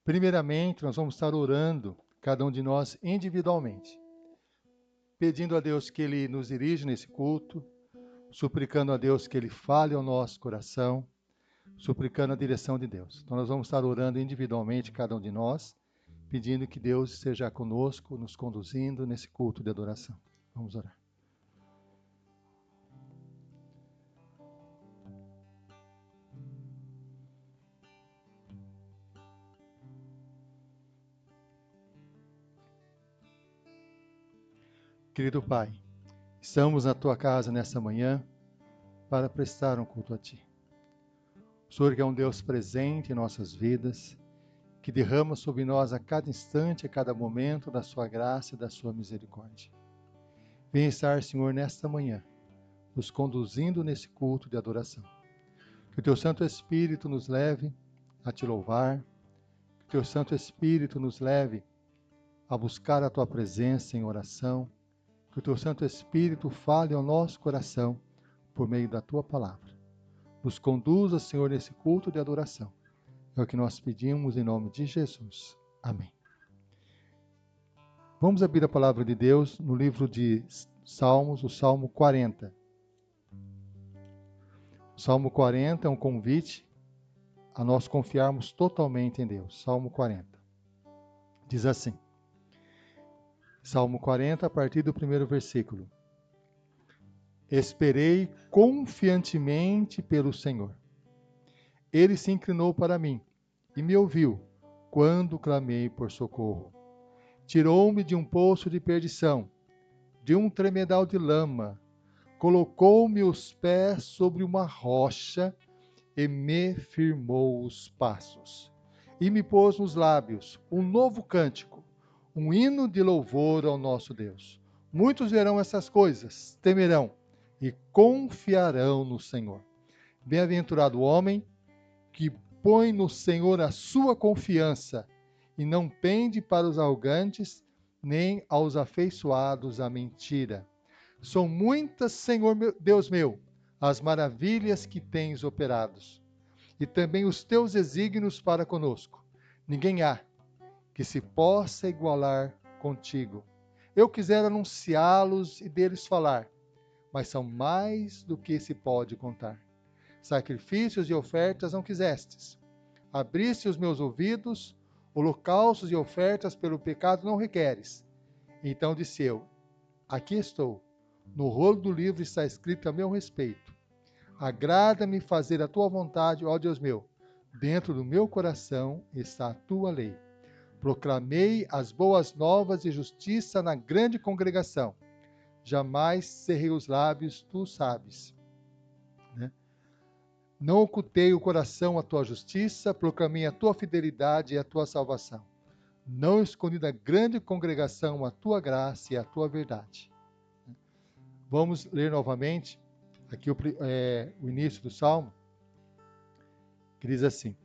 Primeiramente, nós vamos estar orando, cada um de nós individualmente, pedindo a Deus que Ele nos dirija nesse culto, suplicando a Deus que Ele fale ao nosso coração, suplicando a direção de Deus. Então nós vamos estar orando individualmente, cada um de nós, pedindo que Deus esteja conosco, nos conduzindo nesse culto de adoração. Vamos orar. Querido Pai, estamos na Tua casa nessa manhã para prestar um culto a Ti. O Senhor que é um Deus presente em nossas vidas, que derrama sobre nós a cada instante, a cada momento da Sua graça e da Sua misericórdia. Venha estar, Senhor, nesta manhã, nos conduzindo nesse culto de adoração. Que o Teu Santo Espírito nos leve a Te louvar, que o Teu Santo Espírito nos leve a buscar a Tua presença em oração, que o Teu Santo Espírito fale ao nosso coração por meio da Tua palavra. Nos conduza, Senhor, nesse culto de adoração. É o que nós pedimos em nome de Jesus. Amém. Vamos abrir a palavra de Deus no livro de Salmos, o Salmo 40. O Salmo 40 é um convite a nós confiarmos totalmente em Deus. Salmo 40. Diz assim. Salmo 40, a partir do primeiro versículo. Esperei confiantemente pelo Senhor. Ele se inclinou para mim e me ouviu quando clamei por socorro. Tirou-me de um poço de perdição, de um tremedal de lama. Colocou-me os pés sobre uma rocha e me firmou os passos. E me pôs nos lábios um novo cântico, um hino de louvor ao nosso Deus. Muitos verão essas coisas, temerão e confiarão no Senhor. Bem-aventurado o homem que põe no Senhor a sua confiança e não pende para os arrogantes, nem aos afeiçoados à mentira. São muitas, Senhor Deus meu, as maravilhas que tens operados, e também os teus desígnios para conosco. Ninguém há que se possa igualar contigo. Eu quisera anunciá-los e deles falar, mas são mais do que se pode contar. Sacrifícios e ofertas não quisestes. Abriste os meus ouvidos, holocaustos e ofertas pelo pecado não requeres. Então disse eu, aqui estou, no rolo do livro está escrito a meu respeito. Agrada-me fazer a tua vontade, ó Deus meu. Dentro do meu coração está a tua lei. Proclamei as boas novas de justiça na grande congregação. Jamais cerrei os lábios, tu sabes. Não ocultei o coração a tua justiça, proclamei a tua fidelidade e a tua salvação. Não escondi da grande congregação a tua graça e a tua verdade. Vamos ler novamente aqui o início do Salmo, que diz assim.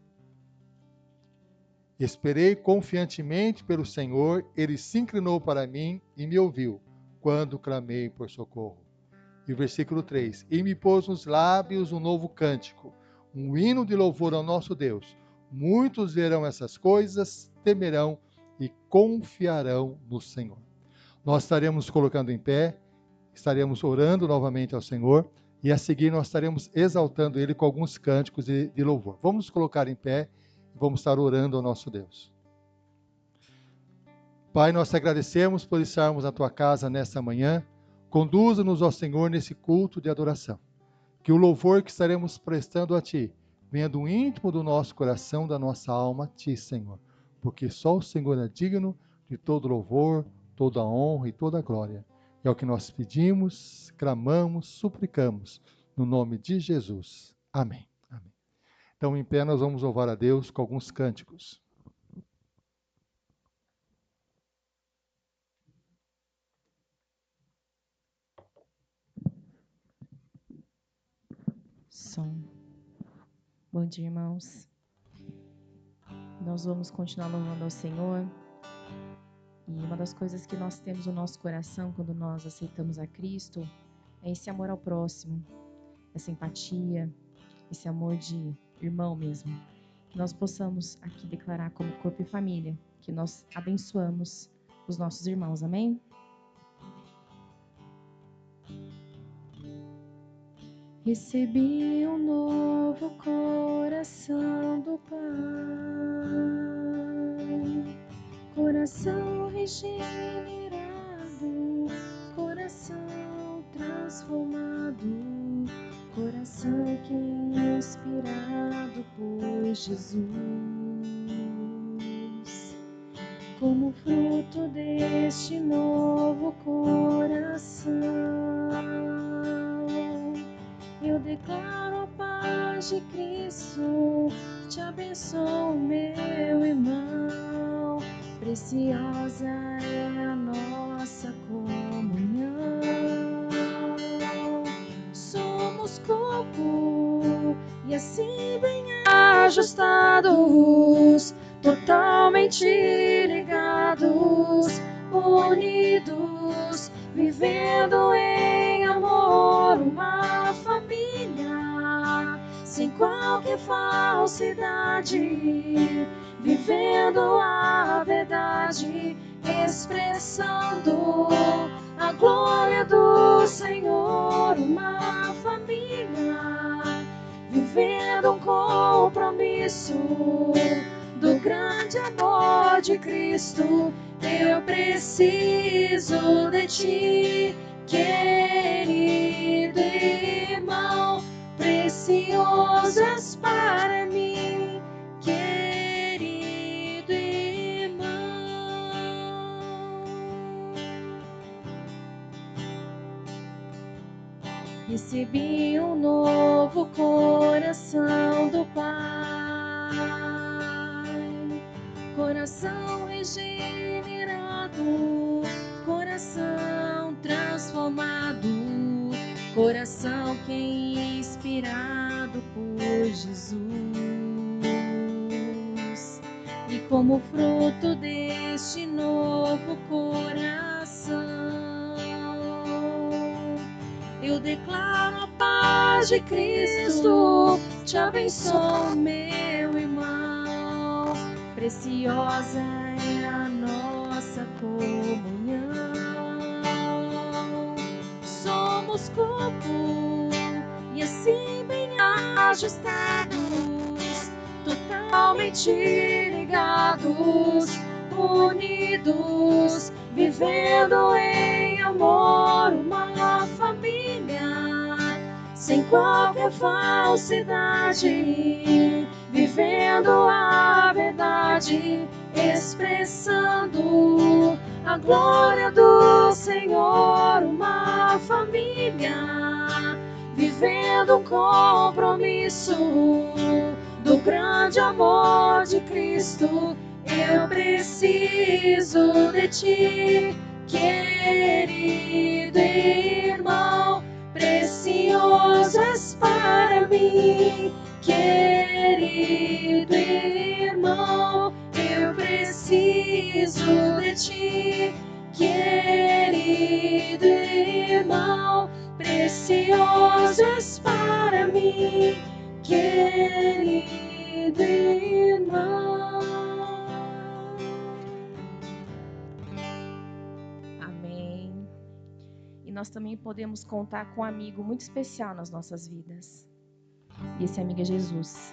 Esperei confiantemente pelo Senhor, ele se inclinou para mim e me ouviu, quando clamei por socorro. E o versículo 3. E me pôs nos lábios um novo cântico, um hino de louvor ao nosso Deus. Muitos verão essas coisas, temerão e confiarão no Senhor. Nós estaremos colocando em pé, estaremos orando novamente ao Senhor, e a seguir nós estaremos exaltando Ele com alguns cânticos de louvor. Vamos nos colocar em pé, vamos estar orando ao nosso Deus. Pai, nós te agradecemos por estarmos na Tua casa nesta manhã. Conduza-nos, ó Senhor, nesse culto de adoração. Que o louvor que estaremos prestando a Ti venha do íntimo do nosso coração, da nossa alma, a Ti, Senhor. Porque só o Senhor é digno de todo louvor, toda honra e toda glória. É o que nós pedimos, clamamos, suplicamos, no nome de Jesus. Amém. Amém. Então, em pé, nós vamos louvar a Deus com alguns cânticos. Som. Bom dia, irmãos. Nós vamos continuar louvando ao Senhor. E uma das coisas que nós temos no nosso coração quando nós aceitamos a Cristo é esse amor ao próximo, essa empatia, esse amor de irmão mesmo. que nós possamos aqui declarar como corpo e família, que nós abençoamos os nossos irmãos, amém? Recebi um novo coração do Pai, coração regenerado, coração transformado, coração que é inspirado por Jesus. Como fruto deste novo coração, eu declaro a paz de Cristo, te abençoo, meu irmão. Preciosa é a nossa comunhão. Somos corpo e assim bem ajustados, totalmente ligados, unidos, vivendo em amor, uma família, sem qualquer falsidade, vivendo a verdade, expressando a glória do Senhor, uma família, vivendo um compromisso do grande amor de Cristo. Eu preciso de ti, querido irmão, precioso és para mim, querido irmão. Recebi um novo coração do Pai, coração regenerado, coração transformado, coração que é inspirado por Jesus. E como fruto deste novo coração, eu declaro a paz de Cristo, te abençoo, meu irmão. Preciosa é a nossa comunhão. Somos corpo e assim bem ajustados, totalmente ligados, unidos, vivendo em amor, uma família, sem qualquer falsidade, vivendo a verdade, expressando a glória do Senhor, uma família, vivendo um compromisso do grande amor de Cristo. Eu preciso de ti, querido irmão, precioso és para mim, querido irmão. Eu preciso de ti, querido irmão, precioso és para mim, querido irmão. Amém. E nós também podemos contar com um amigo muito especial nas nossas vidas. E esse amigo é Jesus.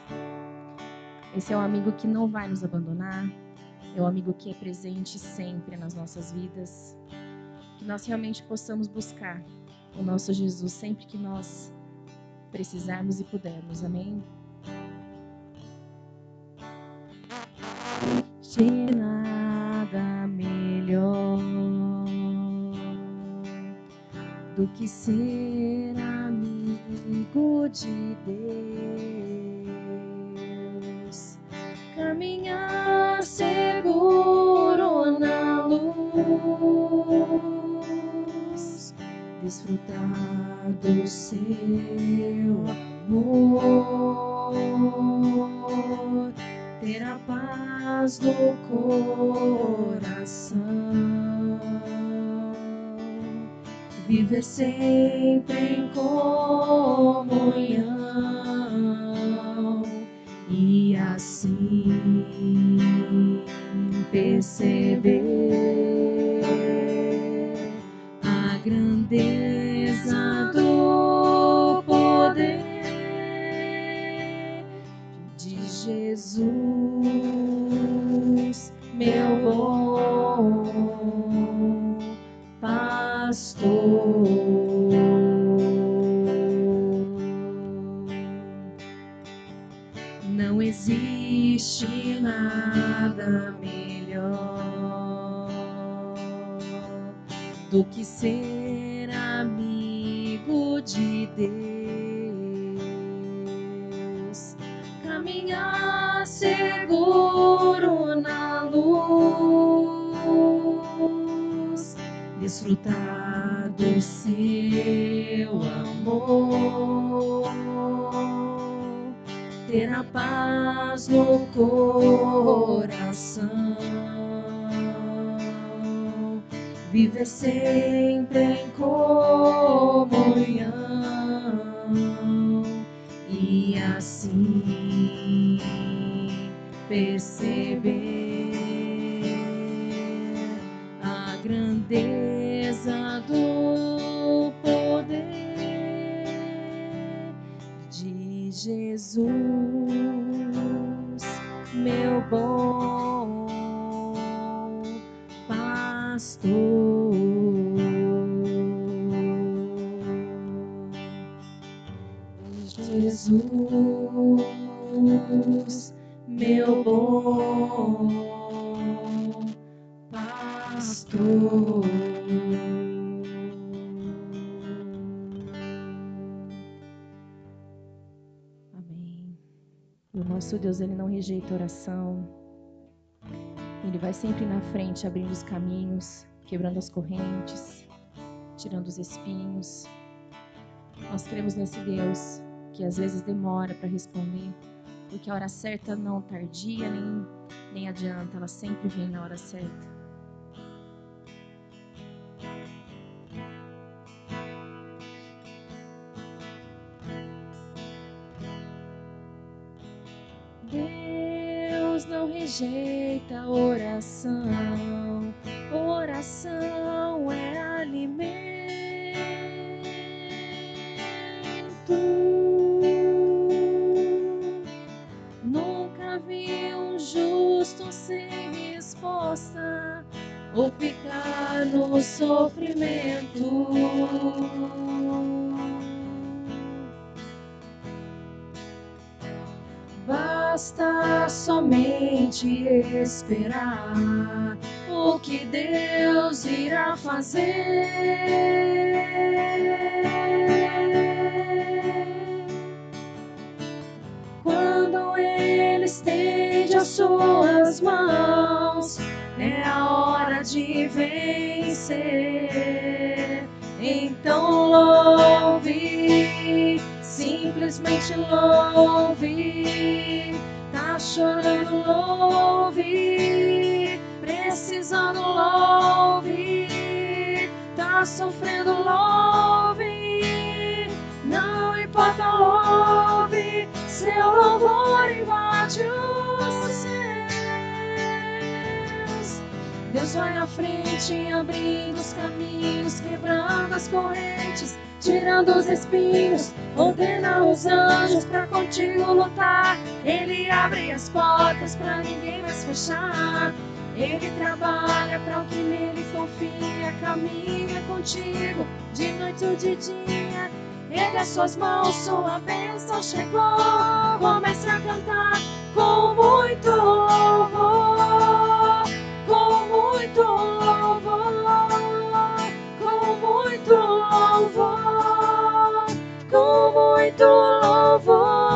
Esse é um amigo que não vai nos abandonar. É um amigo que é presente sempre nas nossas vidas. Que nós realmente possamos buscar o nosso Jesus sempre que nós precisarmos e pudermos. Amém? De nada melhor do que ser amigo de Deus, caminhar seguro na luz, desfrutar do seu amor, ter a paz do coração, viver sempre em comunhão e assim perceber a grandeza do poder de Jesus, meu bom pastor. Não existe nada melhor do que ser amigo de Deus, caminhar seguro na luz, desfrutar do seu amor, ter a paz no coração, viver sempre em comunhão e assim perceber a grandeza do poder de Jesus, meu bom pastor. Jesus, meu bom pastor. Amém. O nosso Deus, Ele não rejeita oração. Ele vai sempre na frente, abrindo os caminhos, quebrando as correntes, tirando os espinhos. Nós cremos nesse Deus que às vezes demora para responder, porque a hora certa não tardia, nem adianta, ela sempre vem na hora certa. Deus não rejeita a oração, oração é alimento. Nunca vi um justo sem resposta ou ficar no sofrimento. Basta somente esperar o que Deus irá fazer. Quando Ele estende as suas mãos, é a hora de vencer. Então louve, simplesmente louve. Tá chorando, louve. Precisando, louve. Tá sofrendo, louve. Não importa, louve. Seu louvor invade os céus. Deus vai à frente, abrindo os caminhos, quebrando as correntes, tirando os espinhos, ordena os anjos pra contigo lutar. Ele abre as portas pra ninguém mais fechar. Ele trabalha pra o que nele confia, caminha contigo de noite ou de dia. Erga suas mãos, sua bênção chegou. Comece a cantar com muito louvor, com muito louvor, com muito louvor, com muito louvor.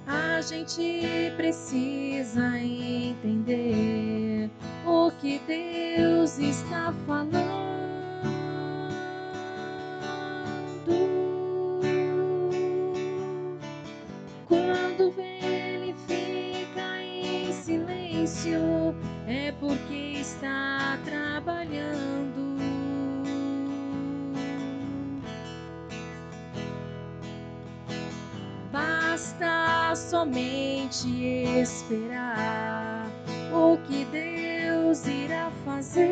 A gente precisa entender o que Deus está falando. Quando Ele fica em silêncio, é porque está trabalhando. basta somente esperar o que Deus irá fazer.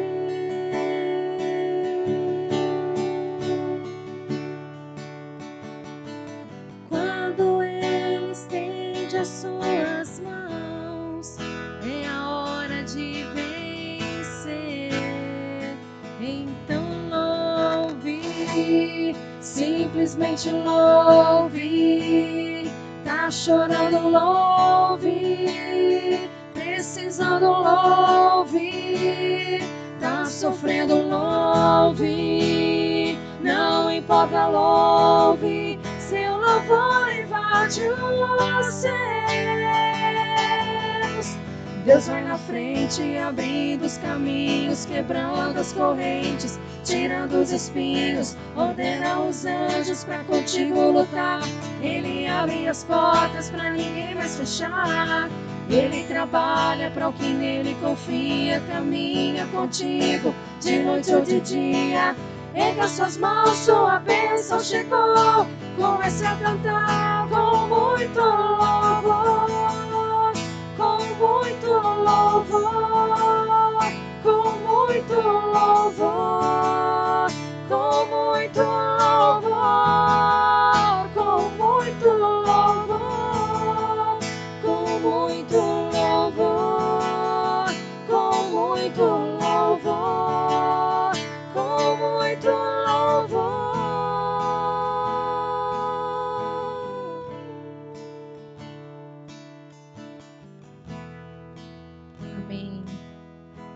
Quando Ele estende as suas mãos, é a hora de vencer. Então louve, simplesmente louve. Tá chorando, louve. Precisando, louve. Tá sofrendo, louve. Não importa, louve. Seu louvor invade os céus. Deus vai na frente, abrindo os caminhos, quebrando as correntes, tirando os espinhos, ordena os anjos pra contigo lutar. Ele abre as portas pra ninguém mais fechar. Ele trabalha para o que nele confia, caminha contigo de noite ou de dia. Erga suas mãos, sua bênção chegou. Comece a cantar com muito louvor, com muito louvor, com muito louvor, com muito louvor, com muito louvor, com muito louvor, com muito louvor, com muito louvor. Amém.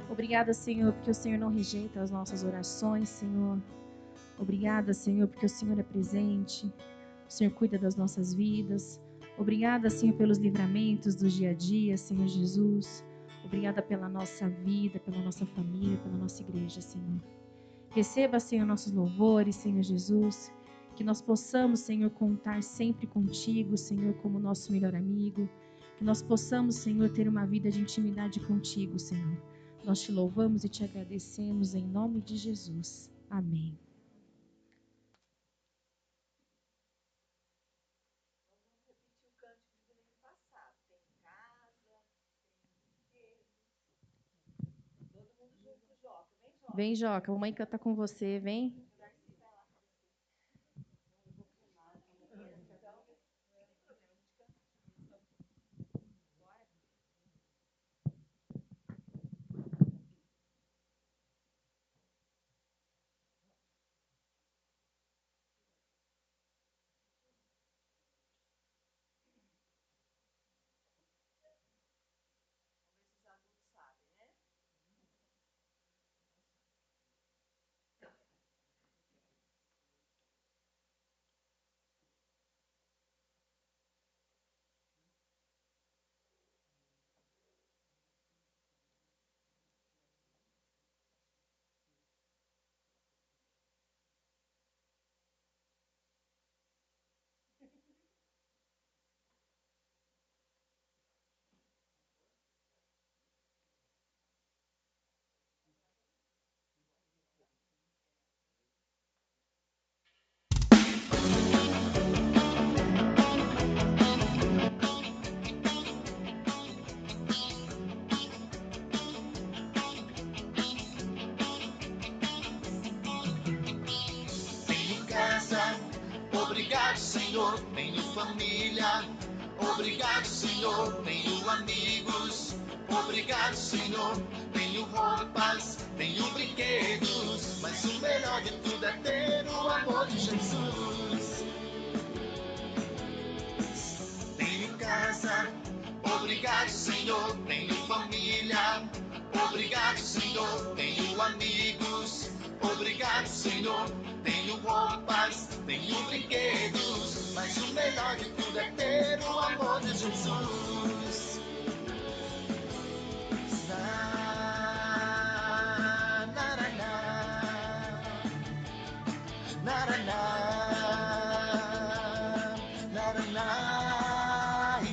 Obrigada, Senhor, porque o Senhor não rejeita as nossas orações, Senhor. Obrigada, Senhor, porque o Senhor é presente. O Senhor cuida das nossas vidas. Obrigada, Senhor, pelos livramentos do dia a dia, Senhor Jesus. Obrigada pela nossa vida, pela nossa família, pela nossa igreja, Senhor. Receba, Senhor, nossos louvores, Senhor Jesus. Que nós possamos, Senhor, contar sempre contigo, Senhor, como nosso melhor amigo. Que nós possamos, Senhor, ter uma vida de intimidade contigo, Senhor. Nós te louvamos e te agradecemos em nome de Jesus. Amém. Vem, Joca, a mamãe canta com você, vem. Obrigado, Senhor, tenho família. Obrigado, Senhor, tenho amigos. Obrigado, Senhor, tenho roupas, tenho brinquedos. Mas o melhor de tudo é ter o amor de Jesus. Tenho casa. Obrigado, Senhor, tenho família. Obrigado, Senhor, tenho amigos. Obrigado, Senhor, tenho roupas, tenho brinquedos. Mas o melhor de tudo é ter o amor de Jesus. Na, na, na, na, na, na, na, na, na,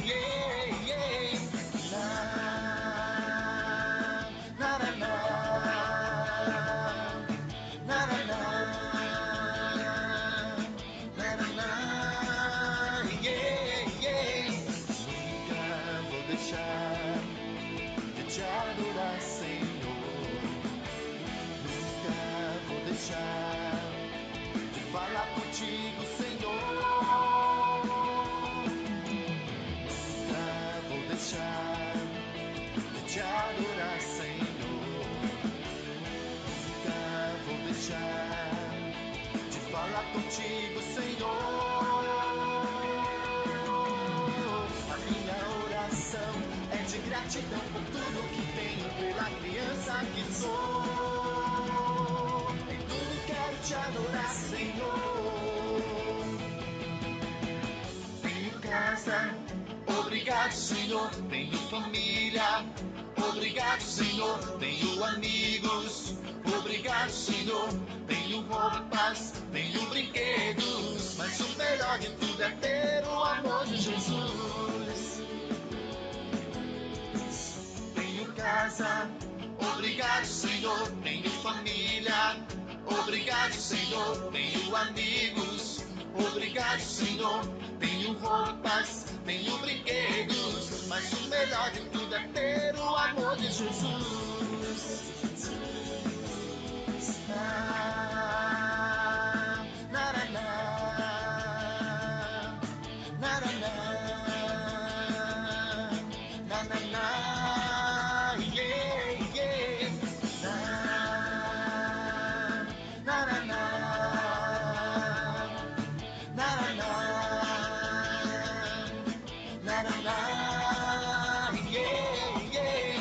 yeah, yeah. Na, na, na, na, na, na. Obrigado, Senhor, tenho família. Obrigado, Senhor, tenho amigos. Obrigado, Senhor, tenho roupas, tenho brinquedos. Mas o melhor de tudo é ter o amor de Jesus. Tenho casa. Obrigado, Senhor, tenho família. Obrigado, Senhor, tenho amigos. Obrigado, Senhor, tenho roupas, tenho brinquedos. Mas o melhor de tudo é ter o amor de Jesus. Ah, na, na, na, na, na, na, na, na, na, yeah, yeah. Na, na, na, na, na, na, na, na, yeah, yeah.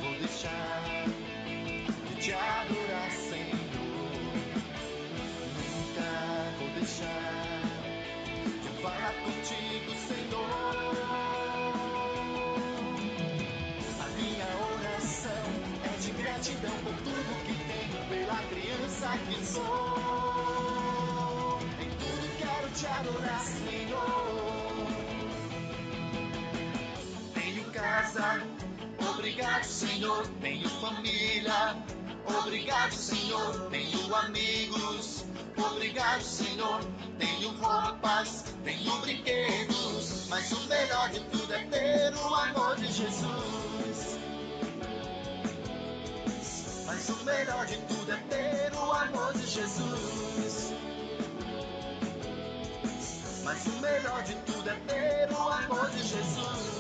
Vou deixar de te adorar, Senhor. Nunca vou deixar de falar contigo, Senhor. A minha oração é de gratidão por tudo que tenho, pela criança que sou. Em tudo quero te adorar, Senhor. Tenho casa, obrigado, Senhor. Tenho família, obrigado, Senhor. Tenho amigos, obrigado, Senhor. Tenho roupas, tenho brinquedos. Mas o melhor de tudo é ter o amor de Jesus. Mas o melhor de tudo é ter o amor de Jesus. Mas o melhor de tudo é ter o amor de Jesus.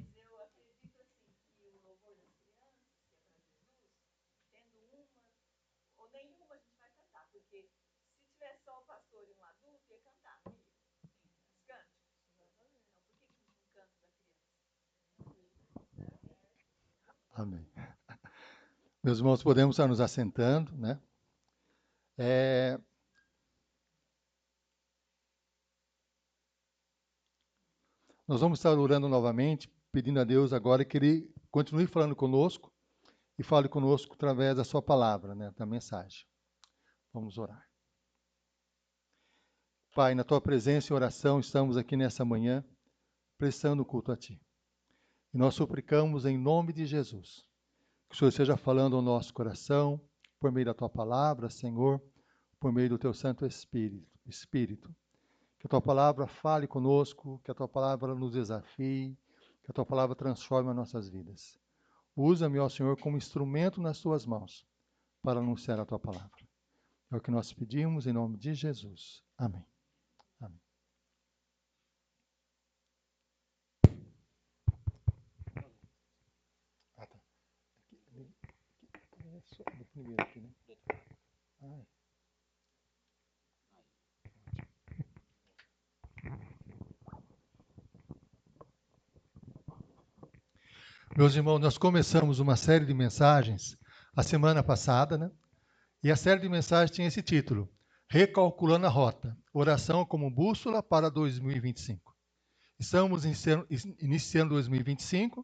Mas eu acredito assim que o louvor das crianças, que é para Jesus, tendo uma ou nenhuma a gente vai cantar, porque se tiver só o pastor e um adulto, ia cantar, não ia? Os cânticos. Então por que a gente não canta da criança? Amém. Meus irmãos, podemos estar nos assentando, né? Nós vamos estar orando novamente, pedindo a Deus agora que Ele continue falando conosco e fale conosco através da sua palavra, né? Da mensagem. Vamos orar. Pai, na tua presença e oração, estamos aqui nessa manhã, prestando culto a Ti. E nós suplicamos em nome de Jesus, que o Senhor esteja falando ao nosso coração, por meio da tua palavra, Senhor, por meio do teu Santo Espírito. Que a tua palavra fale conosco, que a tua palavra nos desafie, que a tua palavra transforme as nossas vidas. Usa-me, ó Senhor, como instrumento nas tuas mãos, para anunciar a tua palavra. É o que nós pedimos em nome de Jesus. Amém. Amém. Ah, tá. Aqui, é só do primeiro aqui, né? Ah, é. Meus irmãos, nós começamos uma série de mensagens a semana passada, né? E a série de mensagens tinha esse título: Recalculando a Rota, Oração como Bússola para 2025. Estamos iniciando 2025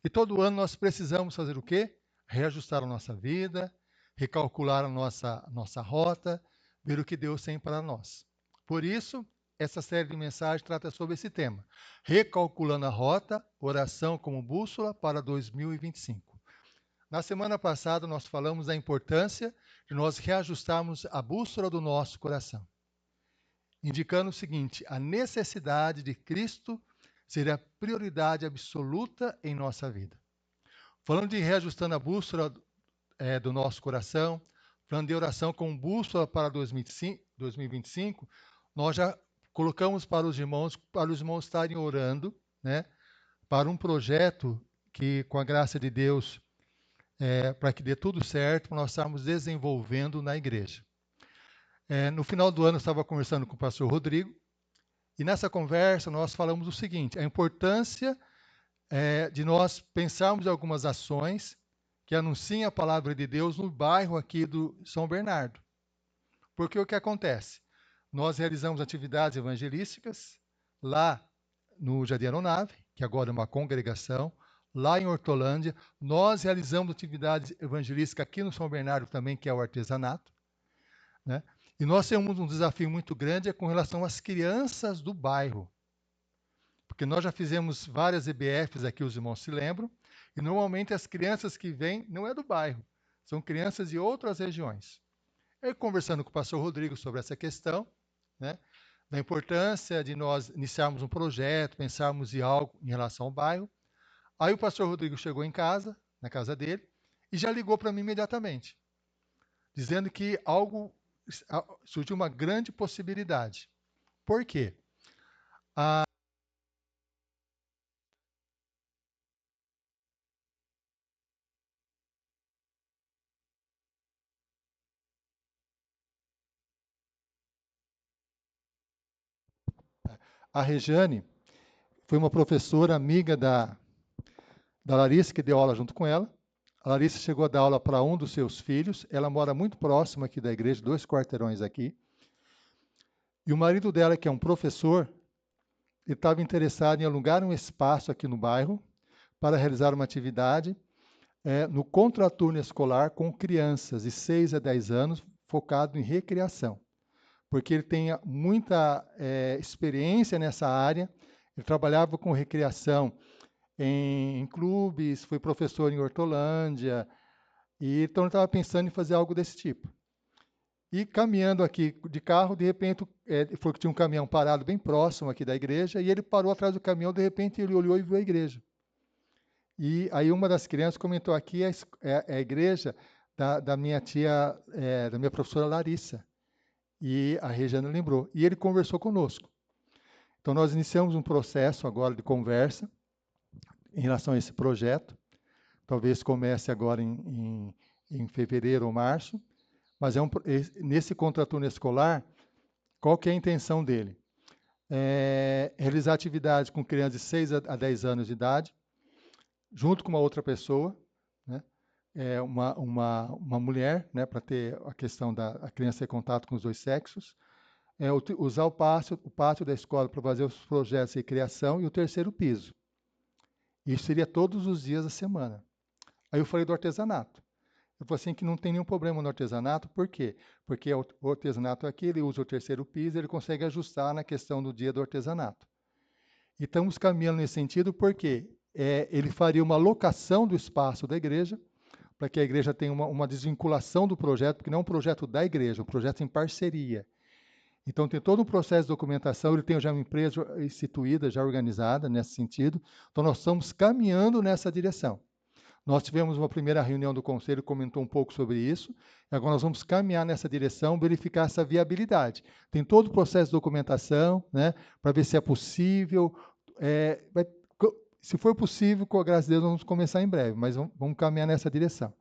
e todo ano nós precisamos fazer o quê? Reajustar a nossa vida, recalcular a nossa rota, ver o que Deus tem para nós. Por isso, essa série de mensagens trata sobre esse tema: Recalculando a Rota, Oração como Bússola para 2025. Na semana passada, nós falamos da importância de nós reajustarmos a bússola do nosso coração, indicando o seguinte: a necessidade de Cristo ser a prioridade absoluta em nossa vida. Falando de reajustando a bússola do nosso coração, falando de oração com bússola para 2025, nós já colocamos para os irmãos estarem orando, né, para um projeto que, com a graça de Deus, para que dê tudo certo, nós estamos desenvolvendo na igreja. No final do ano, eu estava conversando com o pastor Rodrigo, e nessa conversa nós falamos o seguinte: a importância de nós pensarmos em algumas ações que anunciem a palavra de Deus no bairro aqui do São Bernardo. Porque o que acontece? Nós realizamos atividades evangelísticas lá no Jardim Aeronave, que agora é uma congregação, lá em Hortolândia. Nós realizamos atividades evangelísticas aqui no São Bernardo também, que é o artesanato, né? E nós temos um desafio muito grande com relação às crianças do bairro. Porque nós já fizemos várias EBFs aqui, os irmãos se lembram, e normalmente as crianças que vêm não é do bairro, são crianças de outras regiões. Eu conversando com o pastor Rodrigo sobre essa questão, né, da importância de nós iniciarmos um projeto, pensarmos em algo em relação ao bairro. Aí o pastor Rodrigo chegou em casa, na casa dele, e já ligou para mim imediatamente, dizendo que surgiu uma grande possibilidade. Por quê? A Rejane foi uma professora amiga da Larissa, que deu aula junto com ela. A Larissa chegou a dar aula para um dos seus filhos. Ela mora muito próximo aqui da igreja, 2 quarteirões aqui. E o marido dela, que é um professor, ele estava interessado em alugar um espaço aqui no bairro para realizar uma atividade no contraturno escolar com crianças de 6 a 10 anos, focado em recreação. Porque ele tem muita experiência nessa área. Ele trabalhava com recreação em clubes, foi professor em Hortolândia, e então ele estava pensando em fazer algo desse tipo. E caminhando aqui de carro, de repente, foi que tinha um caminhão parado bem próximo aqui da igreja, e ele parou atrás do caminhão, de repente ele olhou e viu a igreja. E aí uma das crianças comentou aqui, é a igreja da minha tia, da minha professora Larissa. E a Regiane lembrou. E ele conversou conosco. Então nós iniciamos um processo agora de conversa, em relação a esse projeto. Talvez comece agora em fevereiro ou março, mas nesse contraturno escolar, qual que é a intenção dele? Realizar atividades com crianças de 6 a 10 anos de idade, junto com uma outra pessoa, né? Uma mulher, né, para ter a questão da criança ter contato com os dois sexos, usar o pátio da escola para fazer os projetos de recreação e o terceiro piso. Isso seria todos os dias da semana. Aí eu falei do artesanato. Eu falei assim que não tem nenhum problema no artesanato, por quê? Porque o artesanato aqui, ele usa o terceiro piso, ele consegue ajustar na questão do dia do artesanato. E estamos caminhando nesse sentido porque ele faria uma locação do espaço da igreja, para que a igreja tenha uma desvinculação do projeto, porque não é um projeto da igreja, é um projeto em parceria. Então, tem todo um processo de documentação, ele tem já uma empresa instituída, já organizada nesse sentido. Então, nós estamos caminhando nessa direção. Nós tivemos uma primeira reunião do conselho, comentou um pouco sobre isso, e agora nós vamos caminhar nessa direção, verificar essa viabilidade. Tem todo o processo de documentação, né, para ver se é possível. Se for possível, com a graça de Deus, vamos começar em breve, mas vamos caminhar nessa direção.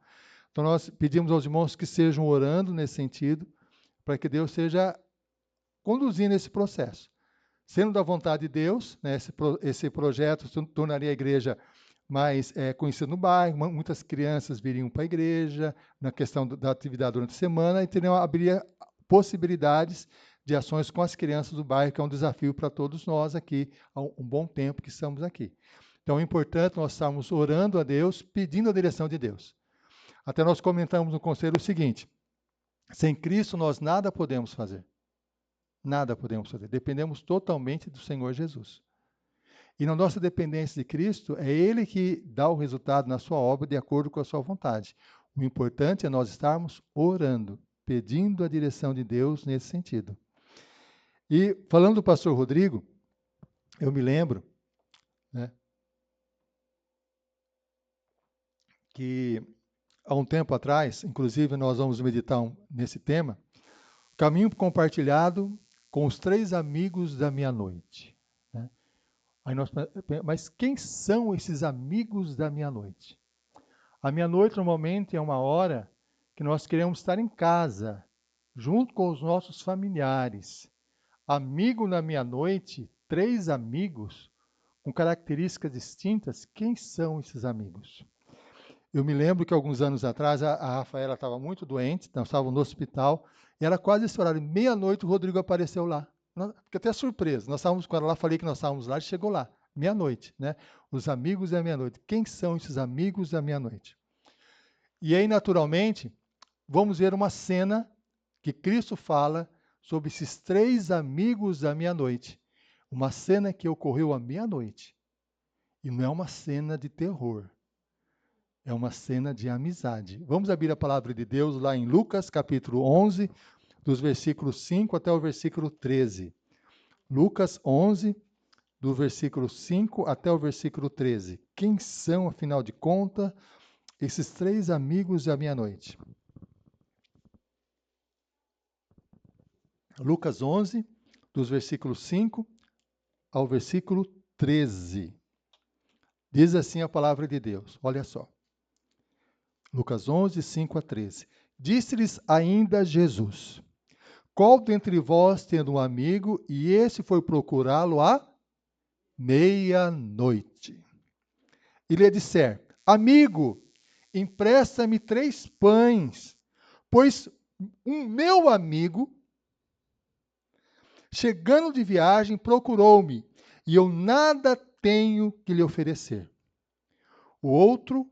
Então, nós pedimos aos irmãos que estejam orando nesse sentido, para que Deus seja conduzindo esse processo. Sendo da vontade de Deus, né, esse projeto tornaria a igreja mais conhecida no bairro, muitas crianças viriam para a igreja, na questão da atividade durante a semana, e abriria possibilidades de ações com as crianças do bairro, que é um desafio para todos nós aqui, há um bom tempo que estamos aqui. Então é importante nós estarmos orando a Deus, pedindo a direção de Deus. Até nós comentamos no conselho o seguinte: sem Cristo nós nada podemos fazer. Nada podemos fazer. Dependemos totalmente do Senhor Jesus. E na nossa dependência de Cristo, é Ele que dá o resultado na sua obra de acordo com a sua vontade. O importante é nós estarmos orando, pedindo a direção de Deus nesse sentido. E falando do pastor Rodrigo, eu me lembro, né, que há um tempo atrás, inclusive nós vamos meditar nesse tema, caminho compartilhado com os 3 amigos da minha noite. Né? Aí mas quem são esses amigos da minha noite? A minha noite normalmente é uma hora que nós queremos estar em casa, junto com os nossos familiares. Amigo na minha noite, 3 amigos, com características distintas, quem são esses amigos? Eu me lembro que alguns anos atrás a Rafaela estava muito doente, nós estávamos no hospital, e era quase esse horário, meia-noite o Rodrigo apareceu lá. Fiquei até surpreso, nós estávamos com ela lá, falei que nós estávamos lá, ele chegou lá, meia-noite, né? Os amigos da meia-noite. Quem são esses amigos da meia-noite? E aí, naturalmente, vamos ver uma cena que Cristo fala sobre esses 3 amigos da meia-noite. Uma cena que ocorreu à meia-noite. E não é uma cena de terror. É uma cena de amizade. Vamos abrir a palavra de Deus lá em Lucas, capítulo 11, dos versículos 5 até o versículo 13. Lucas 11, do versículo 5 até o versículo 13. Quem são, afinal de contas, esses 3 amigos da meia-noite? Lucas 11, dos versículos 5 ao versículo 13. Diz assim a palavra de Deus, olha só. Lucas 11, 5 a 13. Disse-lhes ainda Jesus: Qual dentre vós tendo um amigo, e esse foi procurá-lo à meia-noite? E lhe disser: Amigo, empresta-me 3 pães, pois um meu amigo, chegando de viagem, procurou-me, e eu nada tenho que lhe oferecer. O outro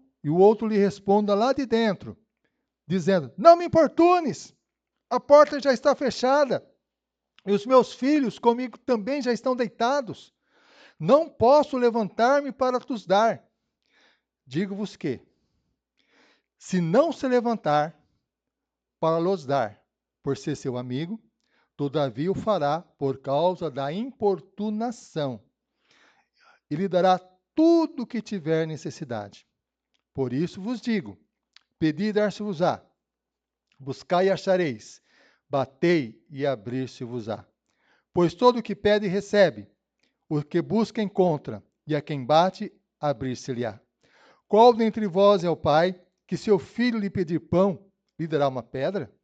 lhe responda lá de dentro, dizendo: Não me importunes, a porta já está fechada, e os meus filhos comigo também já estão deitados. Não posso levantar-me para te dar. Digo-vos que, se não se levantar para lhes dar, por ser seu amigo, todavia o fará por causa da importunação, e lhe dará tudo o que tiver necessidade. Por isso vos digo: pedi e dar-se-vos-á, buscai e achareis, batei e abrir-se-vos-á. Pois todo o que pede recebe, o que busca encontra, e a quem bate, abrir-se-lhe-á. Qual dentre vós é o pai, que se o filho lhe pedir pão, lhe dará uma pedra?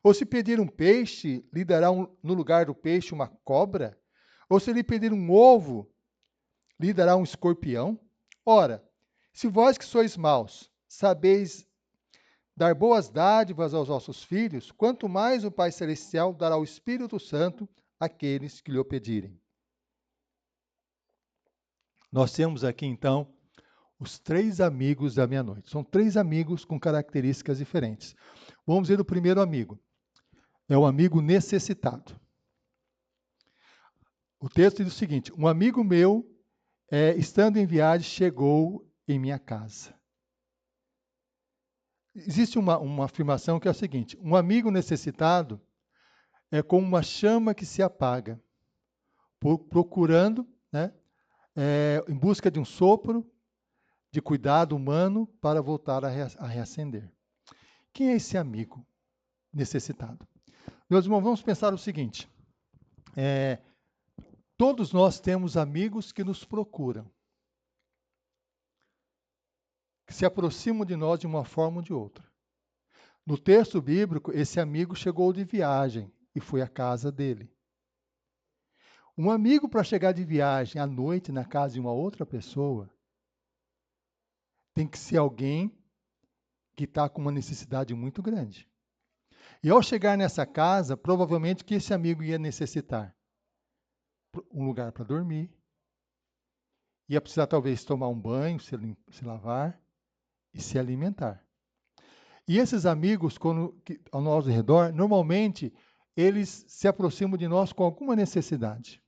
Ou se pedir um peixe, lhe dará no lugar do peixe uma cobra? Ou se lhe pedir um ovo, lhe dará um escorpião? Ora, se vós que sois maus, sabeis dar boas dádivas aos vossos filhos, quanto mais o Pai Celestial dará o Espírito Santo àqueles que lhe o pedirem. Nós temos aqui, então, os 3 amigos da meia-noite. São 3 amigos com características diferentes. Vamos ver o primeiro amigo. É o amigo necessitado. O texto diz o seguinte: um amigo meu, estando em viagem, chegou em minha casa. Existe uma afirmação que é a seguinte: um amigo necessitado é como uma chama que se apaga, procurando, né, em busca de um sopro de cuidado humano para voltar a reacender. Quem é esse amigo necessitado? Meus irmãos, vamos pensar o seguinte: todos nós temos amigos que nos procuram, que se aproximam de nós de uma forma ou de outra. No texto bíblico, esse amigo chegou de viagem e foi à casa dele. Um amigo, para chegar de viagem à noite na casa de uma outra pessoa, tem que ser alguém que está com uma necessidade muito grande. E ao chegar nessa casa, provavelmente o que esse amigo ia necessitar? Um lugar para dormir, ia precisar talvez tomar um banho, se lavar e se alimentar. E esses amigos, ao nosso redor, normalmente, eles se aproximam de nós com alguma necessidade.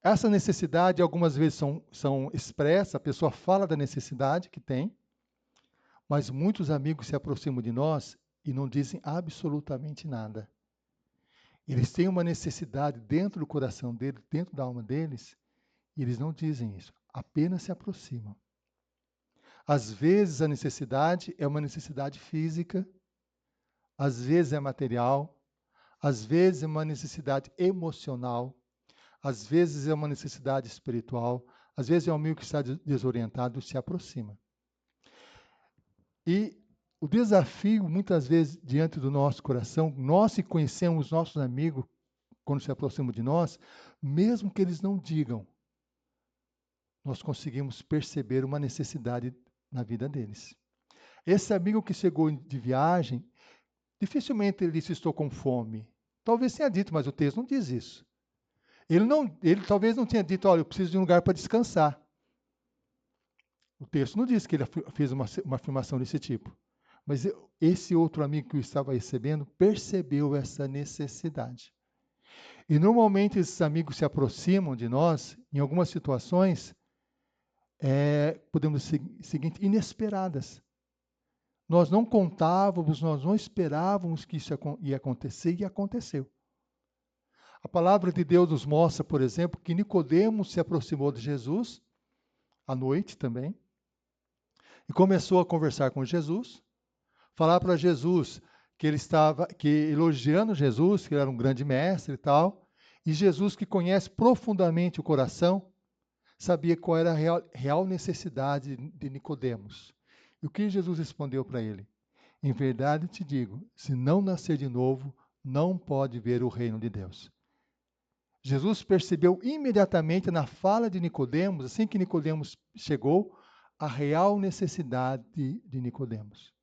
Essa necessidade, algumas vezes, são expressas, a pessoa fala da necessidade que tem, mas muitos amigos se aproximam de nós e não dizem absolutamente nada. Eles têm uma necessidade dentro do coração deles, dentro da alma deles, e eles não dizem isso, apenas se aproximam. Às vezes a necessidade é uma necessidade física, às vezes é material, às vezes é uma necessidade emocional, às vezes é uma necessidade espiritual, às vezes é um amigo que está desorientado e se aproxima. E o desafio, muitas vezes, diante do nosso coração, nós que conhecemos nossos amigos, quando se aproximam de nós, mesmo que eles não digam, nós conseguimos perceber uma necessidade na vida deles. Esse amigo que chegou de viagem, dificilmente ele disse: estou com fome. Talvez tenha dito, mas o texto não diz isso. Ele talvez não tenha dito: olha, eu preciso de um lugar para descansar. O texto não diz que ele fez uma afirmação desse tipo. Mas esse outro amigo que o estava recebendo percebeu essa necessidade. E normalmente esses amigos se aproximam de nós em algumas situações, podemos dizer o seguinte, inesperadas. Nós não contávamos, nós não esperávamos que isso ia acontecer, e aconteceu. A palavra de Deus nos mostra, por exemplo, que Nicodemos se aproximou de Jesus, à noite também, e começou a conversar com Jesus, falar para Jesus que ele estava elogiando Jesus, que ele era um grande mestre e tal, e Jesus, que conhece profundamente o coração, sabia qual era a real necessidade de Nicodemos. E o que Jesus respondeu para ele? Em verdade te digo, se não nascer de novo, não pode ver o reino de Deus. Jesus percebeu imediatamente na fala de Nicodemos, assim que Nicodemos chegou, a real necessidade de Nicodemos.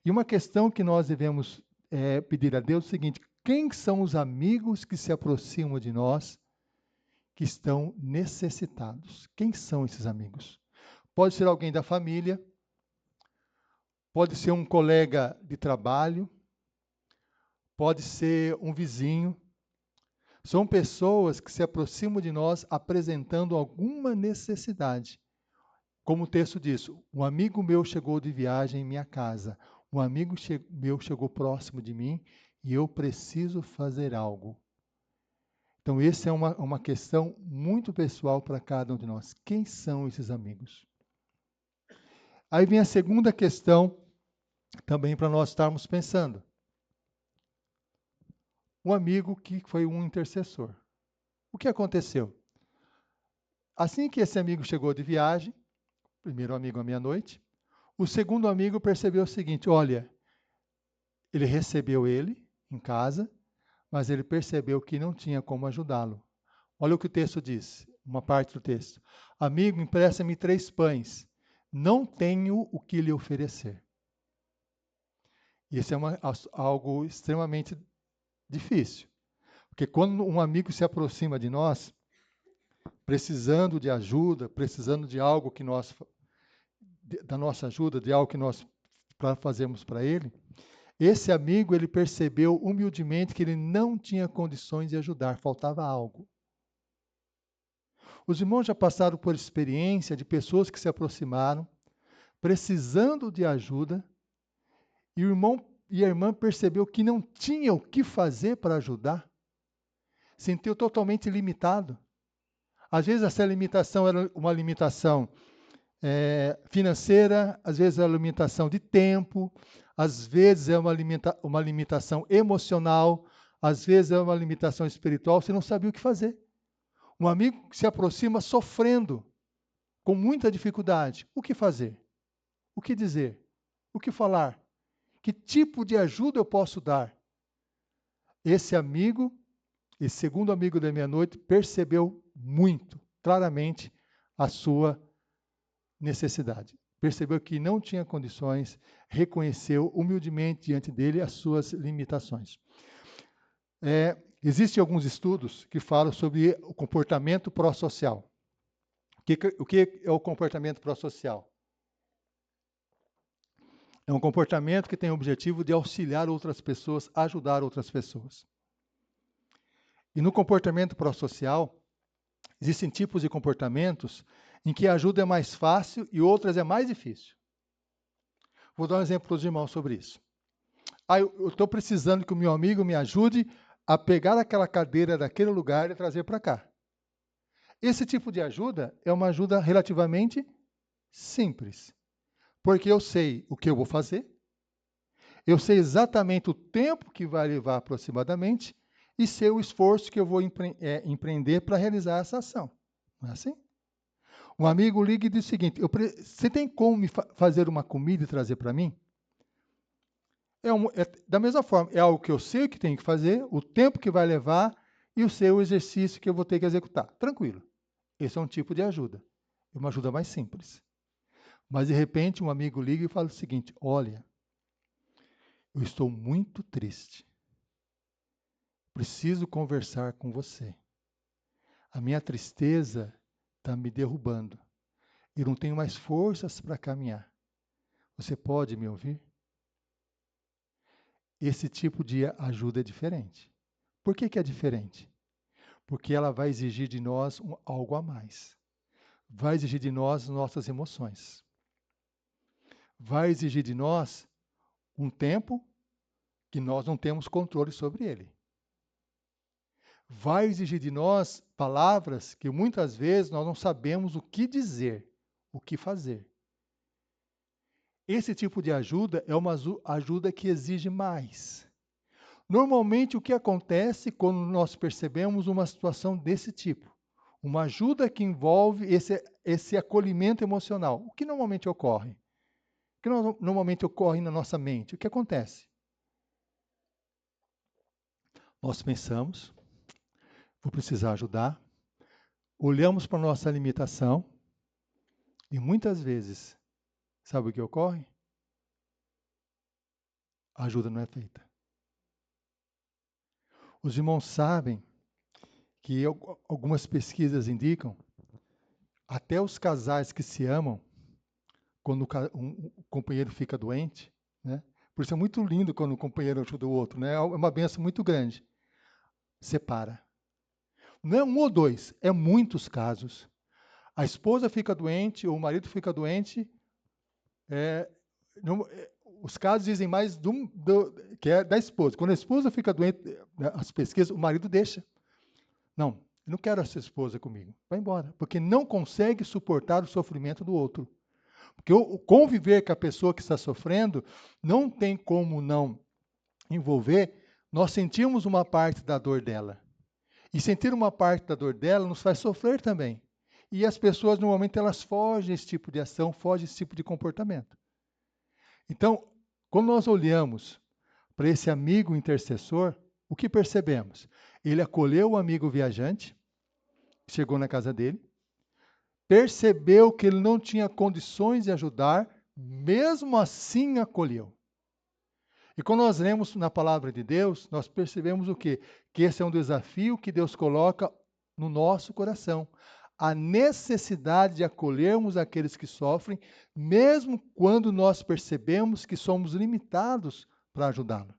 E uma questão que nós devemos pedir a Deus é o seguinte: quem são os amigos que se aproximam de nós, que estão necessitados? Quem são esses amigos? Pode ser alguém da família, pode ser um colega de trabalho, pode ser um vizinho. São pessoas que se aproximam de nós apresentando alguma necessidade. Como o texto diz, um amigo meu chegou de viagem em minha casa, um amigo meu chegou próximo de mim e eu preciso fazer algo. Então, essa é uma questão muito pessoal para cada um de nós. Quem são esses amigos? Aí vem a segunda questão, também para nós estarmos pensando. Um amigo que foi um intercessor. O que aconteceu? Assim que esse amigo chegou de viagem, primeiro amigo à meia-noite, o segundo amigo percebeu o seguinte: olha, ele recebeu ele em casa, mas ele percebeu que não tinha como ajudá-lo. Olha o que o texto diz, uma parte do texto. Amigo, empresta-me 3 pães. Não tenho o que lhe oferecer. Isso é algo extremamente difícil. Porque quando um amigo se aproxima de nós, precisando de ajuda, precisando de algo que da nossa ajuda, de algo que nós fazemos para ele, esse amigo, ele percebeu humildemente que ele não tinha condições de ajudar, faltava algo. Os irmãos já passaram por experiência de pessoas que se aproximaram, precisando de ajuda, e o irmão e a irmã percebeu que não tinha o que fazer para ajudar, sentiu totalmente limitado. Às vezes essa limitação era uma limitação financeira, às vezes é uma limitação de tempo, às vezes é uma limitação emocional, às vezes é uma limitação espiritual, você não sabia o que fazer. Um amigo que se aproxima sofrendo, com muita dificuldade. O que fazer? O que dizer? O que falar? Que tipo de ajuda eu posso dar? Esse amigo, esse segundo amigo da meia-noite, percebeu muito claramente a sua necessidade. Percebeu que não tinha condições, reconheceu humildemente diante dele as suas limitações. Existem alguns estudos que falam sobre o comportamento pró-social. O que é o comportamento pró-social? É um comportamento que tem o objetivo de auxiliar outras pessoas, ajudar outras pessoas. E no comportamento pró-social, existem tipos de comportamentos em que a ajuda é mais fácil e outras é mais difícil. Vou dar um exemplo para os irmãos sobre isso. Eu estou precisando que o meu amigo me ajude a pegar aquela cadeira daquele lugar e trazer para cá. Esse tipo de ajuda é uma ajuda relativamente simples, porque eu sei o que eu vou fazer, eu sei exatamente o tempo que vai levar aproximadamente e sei o esforço que eu vou empreender para realizar essa ação. Não é assim? Um amigo liga e diz o seguinte: você tem como me fazer uma comida e trazer para mim? Da mesma forma, é algo que eu sei o que tenho que fazer, o tempo que vai levar e eu sei o exercício que eu vou ter que executar. Tranquilo. Esse é um tipo de ajuda. É uma ajuda mais simples. Mas, de repente, um amigo liga e fala o seguinte: olha, eu estou muito triste. Preciso conversar com você. A minha tristeza está me derrubando. Eu não tenho mais forças para caminhar. Você pode me ouvir? Esse tipo de ajuda é diferente. Por que é diferente? Porque ela vai exigir de nós algo a mais. Vai exigir de nós nossas emoções. Vai exigir de nós um tempo que nós não temos controle sobre ele. Vai exigir de nós palavras que muitas vezes nós não sabemos o que dizer, o que fazer. Esse tipo de ajuda é uma ajuda que exige mais. Normalmente, o que acontece quando nós percebemos uma situação desse tipo? Uma ajuda que envolve esse acolhimento emocional. O que normalmente ocorre? O que normalmente ocorre na nossa mente? O que acontece? Nós pensamos, vou precisar ajudar, olhamos para a nossa limitação e muitas vezes, sabe o que ocorre? A ajuda não é feita. Os irmãos sabem que algumas pesquisas indicam, até os casais que se amam, quando um companheiro fica doente, né? Por isso é muito lindo quando um companheiro ajuda o outro, né? É uma bênção muito grande. Separa. Não é um ou dois, é muitos casos. A esposa fica doente, ou o marido fica doente, os casos dizem mais que é da esposa. Quando a esposa fica doente, as pesquisas, o marido deixa. Não, eu não quero essa esposa comigo. Vai embora, porque não consegue suportar o sofrimento do outro. Porque o conviver com a pessoa que está sofrendo não tem como não envolver. Nós sentimos uma parte da dor dela. E sentir uma parte da dor dela nos faz sofrer também. E as pessoas, normalmente, elas fogem desse tipo de ação, fogem desse tipo de comportamento. Então, quando nós olhamos para esse amigo intercessor, o que percebemos? Ele acolheu o amigo viajante, chegou na casa dele, percebeu que ele não tinha condições de ajudar, mesmo assim acolheu. E quando nós lemos na palavra de Deus, nós percebemos o quê? Que esse é um desafio que Deus coloca no nosso coração. A necessidade de acolhermos aqueles que sofrem, mesmo quando nós percebemos que somos limitados para ajudá-lo.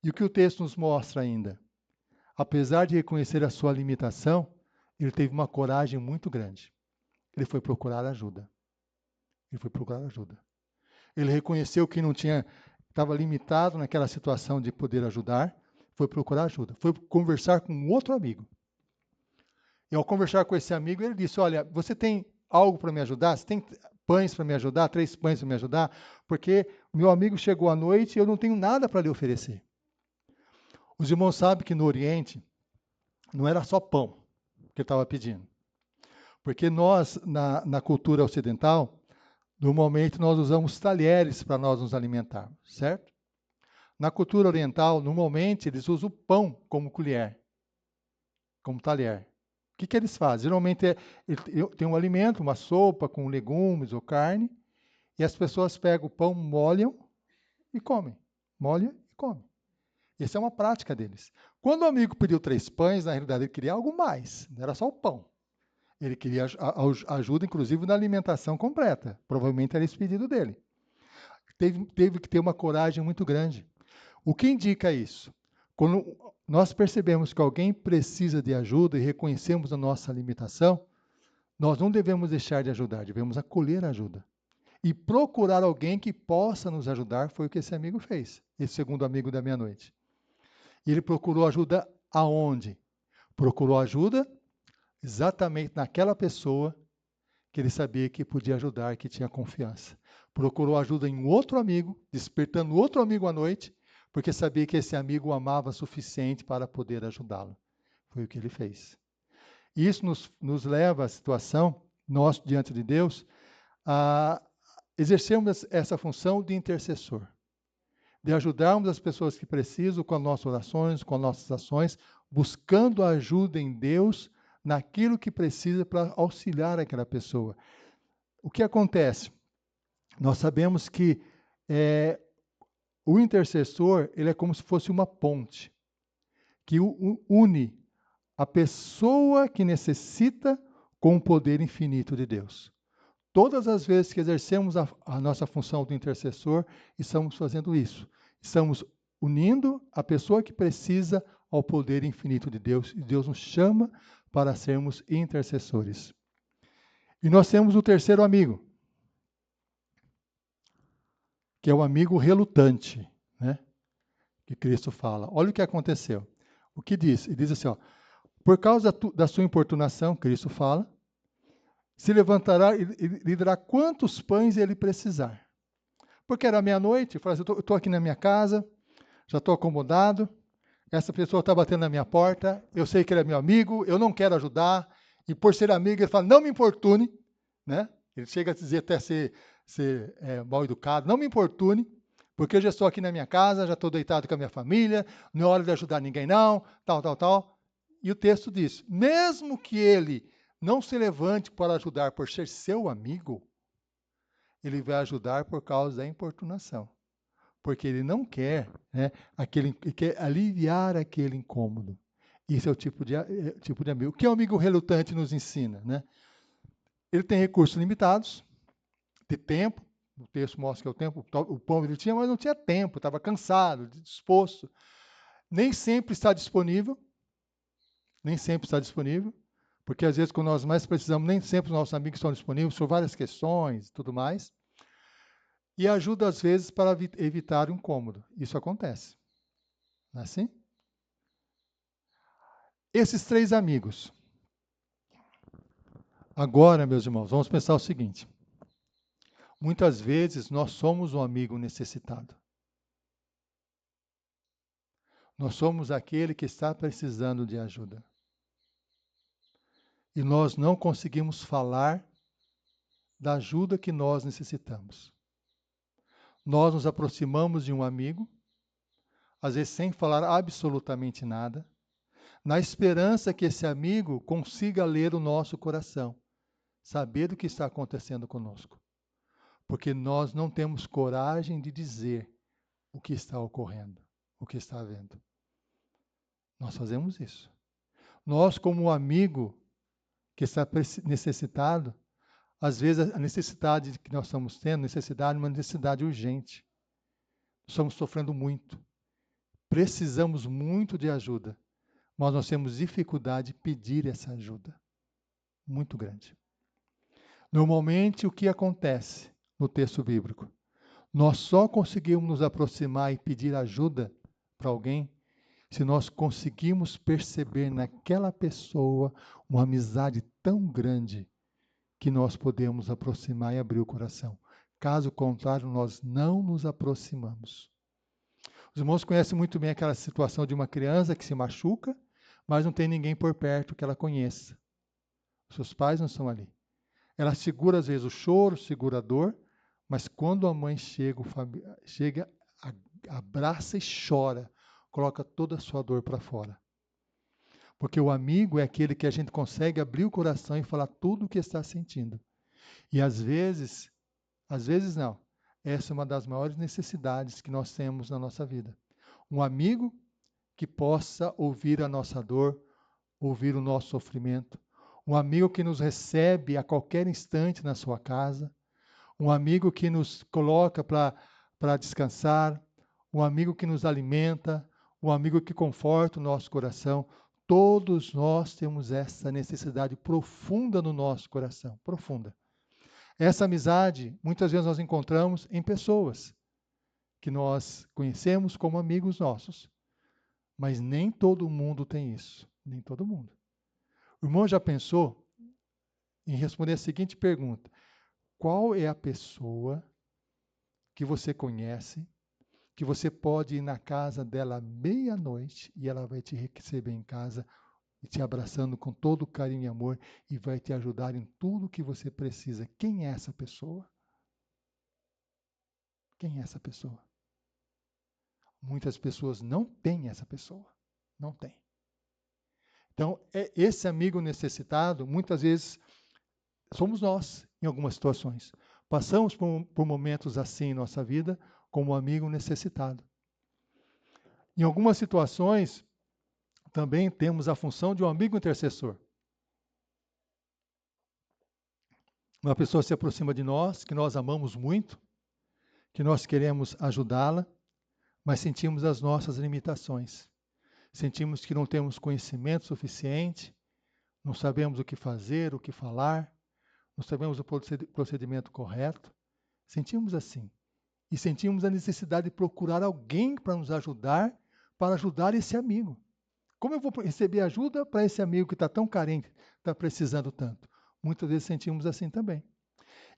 E o que o texto nos mostra ainda? Apesar de reconhecer a sua limitação, ele teve uma coragem muito grande. Ele foi procurar ajuda. Ele foi procurar ajuda. Ele reconheceu que não estava limitado naquela situação de poder ajudar, foi procurar ajuda. Foi conversar com um outro amigo. E ao conversar com esse amigo, ele disse: olha, você tem algo para me ajudar? Você tem pães para me ajudar? 3 pães para me ajudar? Porque meu amigo chegou à noite e eu não tenho nada para lhe oferecer. Os irmãos sabem que no Oriente não era só pão que ele estava pedindo. Porque nós, na cultura ocidental, normalmente nós usamos talheres para nós nos alimentarmos, certo? Na cultura oriental, normalmente eles usam o pão como colher, como talher. O que eles fazem? Geralmente tem um alimento, uma sopa com legumes ou carne, e as pessoas pegam o pão, molham e comem. Molham e comem. Essa é uma prática deles. Quando o amigo pediu 3 pães, na realidade ele queria algo mais, não era só o pão. Ele queria ajuda, inclusive, na alimentação completa. Provavelmente era esse pedido dele. Teve que ter uma coragem muito grande. O que indica isso? Quando nós percebemos que alguém precisa de ajuda e reconhecemos a nossa limitação, nós não devemos deixar de ajudar, devemos acolher a ajuda. E procurar alguém que possa nos ajudar, foi o que esse amigo fez, esse segundo amigo da meia-noite. E ele procurou ajuda aonde? Procurou ajuda exatamente naquela pessoa que ele sabia que podia ajudar, que tinha confiança. Procurou ajuda em outro amigo, despertando outro amigo à noite, porque sabia que esse amigo o amava o suficiente para poder ajudá-lo. Foi o que ele fez. E isso nos leva à situação, nós diante de Deus, a exercermos essa função de intercessor, de ajudarmos as pessoas que precisam com as nossas orações, com as nossas ações, buscando a ajuda em Deus naquilo que precisa para auxiliar aquela pessoa. O que acontece? Nós sabemos que o intercessor, ele é como se fosse uma ponte que une a pessoa que necessita com o poder infinito de Deus. Todas as vezes que exercemos a nossa função do intercessor, estamos fazendo isso. Estamos unindo a pessoa que precisa ao poder infinito de Deus. E Deus nos chama para sermos intercessores. E nós temos o terceiro amigo, que é o amigo relutante, né? Que Cristo fala. Olha o que aconteceu. O que diz? Ele diz assim, ó, por causa da sua importunação, Cristo fala, se levantará e lhe dará quantos pães ele precisar. Porque era meia-noite, eu estou aqui na minha casa, já estou acomodado, essa pessoa está batendo na minha porta, eu sei que ele é meu amigo, eu não quero ajudar, e por ser amigo ele fala, não me importune, né? Ele chega a dizer até ser mal educado, não me importune, porque eu já estou aqui na minha casa, já estou deitado com a minha família, não é hora de ajudar ninguém não, tal. E o texto diz, mesmo que ele não se levante para ajudar por ser seu amigo, ele vai ajudar por causa da importunação. Porque ele não quer, né, ele quer aliviar aquele incômodo. Esse é o tipo de amigo. O que o amigo relutante nos ensina? Né? Ele tem recursos limitados, de tempo, o texto mostra que o pão ele tinha, mas não tinha tempo, estava cansado, disposto. Nem sempre está disponível, porque às vezes quando nós mais precisamos, nem sempre os nossos amigos estão disponíveis, por várias questões e tudo mais. E ajuda às vezes para evitar o incômodo. Isso acontece. Não é assim? Esses três amigos. Agora, meus irmãos, vamos pensar o seguinte. Muitas vezes nós somos um amigo necessitado. Nós somos aquele que está precisando de ajuda. E nós não conseguimos falar da ajuda que nós necessitamos. Nós nos aproximamos de um amigo, às vezes sem falar absolutamente nada, na esperança que esse amigo consiga ler o nosso coração, saber o que está acontecendo conosco. Porque nós não temos coragem de dizer o que está ocorrendo, o que está havendo. Nós fazemos isso. Nós, como amigo que está necessitado, às vezes a necessidade que nós estamos tendo, é uma necessidade urgente. Estamos sofrendo muito. Precisamos muito de ajuda, mas nós temos dificuldade de pedir essa ajuda. Muito grande. Normalmente, o que acontece no texto bíblico? Nós só conseguimos nos aproximar e pedir ajuda para alguém se nós conseguimos perceber naquela pessoa uma amizade tão grande que nós podemos aproximar e abrir o coração. Caso contrário, nós não nos aproximamos. Os irmãos conhecem muito bem aquela situação de uma criança que se machuca, mas não tem ninguém por perto que ela conheça. Os seus pais não estão ali. Ela segura às vezes o choro, segura a dor, mas quando a mãe chega, abraça e chora, coloca toda a sua dor para fora. Porque o amigo é aquele que a gente consegue abrir o coração e falar tudo o que está sentindo. E às vezes não, essa é uma das maiores necessidades que nós temos na nossa vida. Um amigo que possa ouvir a nossa dor, ouvir o nosso sofrimento. Um amigo que nos recebe a qualquer instante na sua casa. Um amigo que nos coloca para descansar. Um amigo que nos alimenta. Um amigo que conforta o nosso coração. Todos nós temos essa necessidade profunda no nosso coração, profunda. Essa amizade, muitas vezes nós encontramos em pessoas que nós conhecemos como amigos nossos. Mas nem todo mundo tem isso, nem todo mundo. O irmão já pensou em responder a seguinte pergunta: qual é a pessoa que você conhece, que você pode ir na casa dela meia-noite e ela vai te receber em casa, e te abraçando com todo carinho e amor e vai te ajudar em tudo que você precisa? Quem é essa pessoa? Quem é essa pessoa? Muitas pessoas não têm essa pessoa. Não tem. Então, esse amigo necessitado, muitas vezes, somos nós, em algumas situações. Passamos por momentos assim em nossa vida, como um amigo necessitado. Em algumas situações, também temos a função de um amigo intercessor. Uma pessoa se aproxima de nós, que nós amamos muito, que nós queremos ajudá-la, mas sentimos as nossas limitações. Sentimos que não temos conhecimento suficiente, não sabemos o que fazer, o que falar, não sabemos o procedimento correto. Sentimos assim. E sentimos a necessidade de procurar alguém para nos ajudar, para ajudar esse amigo. Como eu vou receber ajuda para esse amigo que está tão carente, está precisando tanto? Muitas vezes sentimos assim também.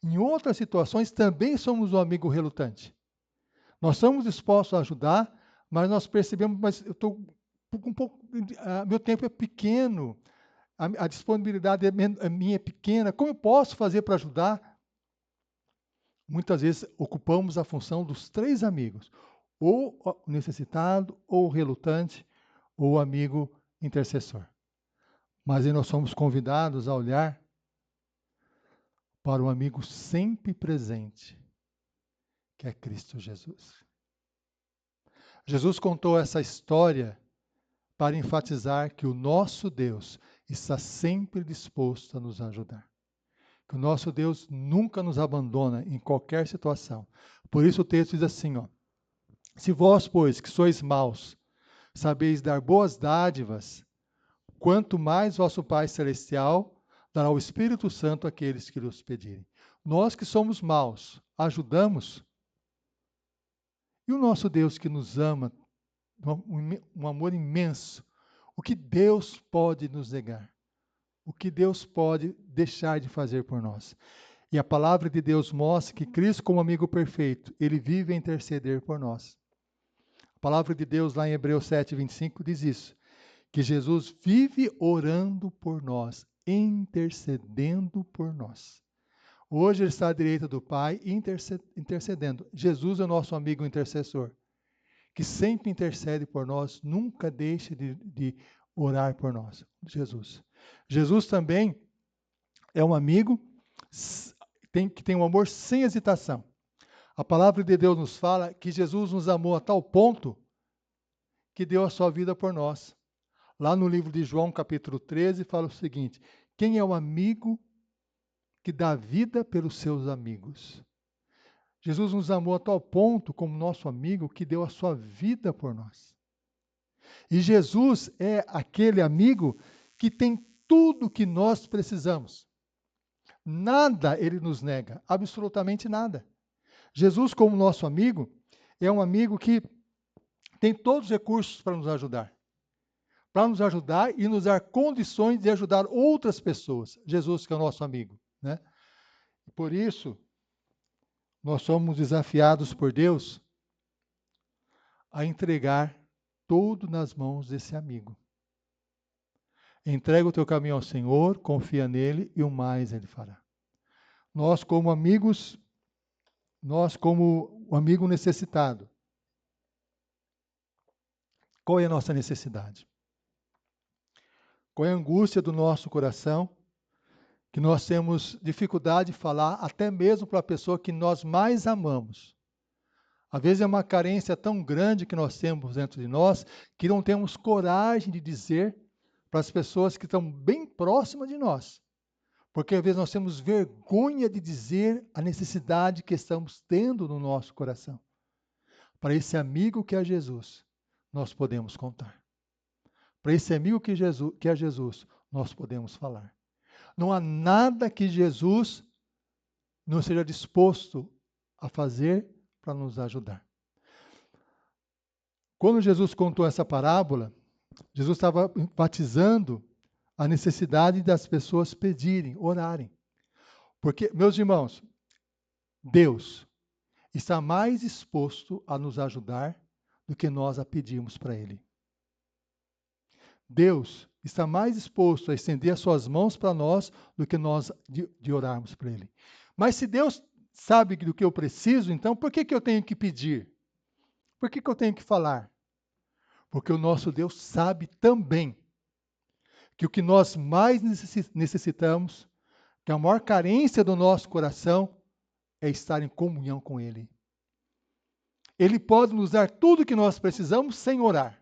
Em outras situações, também somos um amigo relutante. Nós somos dispostos a ajudar, mas nós percebemos, mas eu estou um pouco, meu tempo é pequeno, a disponibilidade minha é pequena, como eu posso fazer para ajudar? Muitas vezes ocupamos a função dos 3 amigos, ou o necessitado, ou o relutante, ou o amigo intercessor. Mas aí nós somos convidados a olhar para o amigo sempre presente, que é Cristo Jesus. Jesus contou essa história para enfatizar que o nosso Deus está sempre disposto a nos ajudar. Que o nosso Deus nunca nos abandona em qualquer situação. Por isso o texto diz assim, ó: se vós, pois, que sois maus, sabeis dar boas dádivas, quanto mais vosso Pai Celestial dará o Espírito Santo àqueles que lhes pedirem. Nós que somos maus, ajudamos. E o nosso Deus que nos ama, um amor imenso, o que Deus pode nos negar? O que Deus pode deixar de fazer por nós? E a palavra de Deus mostra que Cristo, como amigo perfeito, ele vive a interceder por nós. A palavra de Deus lá em Hebreus 7:25 diz isso, que Jesus vive orando por nós, intercedendo por nós. Hoje ele está à direita do Pai, intercedendo. Jesus é o nosso amigo intercessor, que sempre intercede por nós, nunca deixa de orar por nós. Jesus. Jesus também é um amigo que tem um amor sem hesitação. A palavra de Deus nos fala que Jesus nos amou a tal ponto que deu a sua vida por nós. Lá no livro de João, capítulo 13, fala o seguinte: quem é o amigo que dá vida pelos seus amigos? Jesus nos amou a tal ponto, como nosso amigo, que deu a sua vida por nós. E Jesus é aquele amigo que tem tudo que nós precisamos. Nada ele nos nega, absolutamente nada. Jesus, como nosso amigo, é um amigo que tem todos os recursos para nos ajudar. Para nos ajudar e nos dar condições de ajudar outras pessoas. Jesus, que é o nosso amigo, né? Por isso, nós somos desafiados por Deus a entregar tudo nas mãos desse amigo. Entrega o teu caminho ao Senhor, confia nele e o mais ele fará. Nós, como amigos, nós, como o amigo necessitado, qual é a nossa necessidade? Qual é a angústia do nosso coração? Que nós temos dificuldade de falar até mesmo para a pessoa que nós mais amamos. Às vezes é uma carência tão grande que nós temos dentro de nós que não temos coragem de dizer para as pessoas que estão bem próximas de nós. Porque às vezes nós temos vergonha de dizer a necessidade que estamos tendo no nosso coração. Para esse amigo que é Jesus, nós podemos contar. Para esse amigo que é Jesus, nós podemos falar. Não há nada que Jesus não seja disposto a fazer para nos ajudar. Quando Jesus contou essa parábola, Jesus estava enfatizando a necessidade das pessoas pedirem, orarem. Porque, meus irmãos, Deus está mais disposto a nos ajudar do que nós a pedirmos para Ele. Deus está mais disposto a estender as suas mãos para nós do que nós de orarmos para Ele. Mas se Deus sabe do que eu preciso, então por que eu tenho que pedir? Por que eu tenho que falar? Porque o nosso Deus sabe também que o que nós mais necessitamos, que a maior carência do nosso coração é estar em comunhão com Ele. Ele pode nos dar tudo o que nós precisamos sem orar,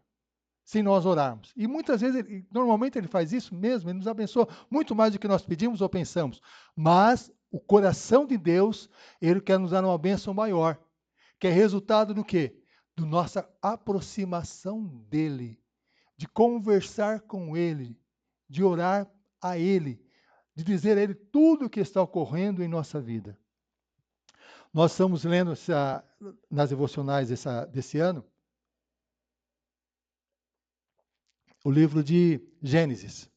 sem nós orarmos. E muitas vezes, normalmente ele faz isso mesmo, ele nos abençoa muito mais do que nós pedimos ou pensamos. Mas o coração de Deus, ele quer nos dar uma bênção maior, que é resultado do quê? Da nossa aproximação dele, de conversar com ele, de orar a ele, de dizer a ele tudo o que está ocorrendo em nossa vida. Nós estamos lendo nas devocionais desse ano, o livro de Gênesis.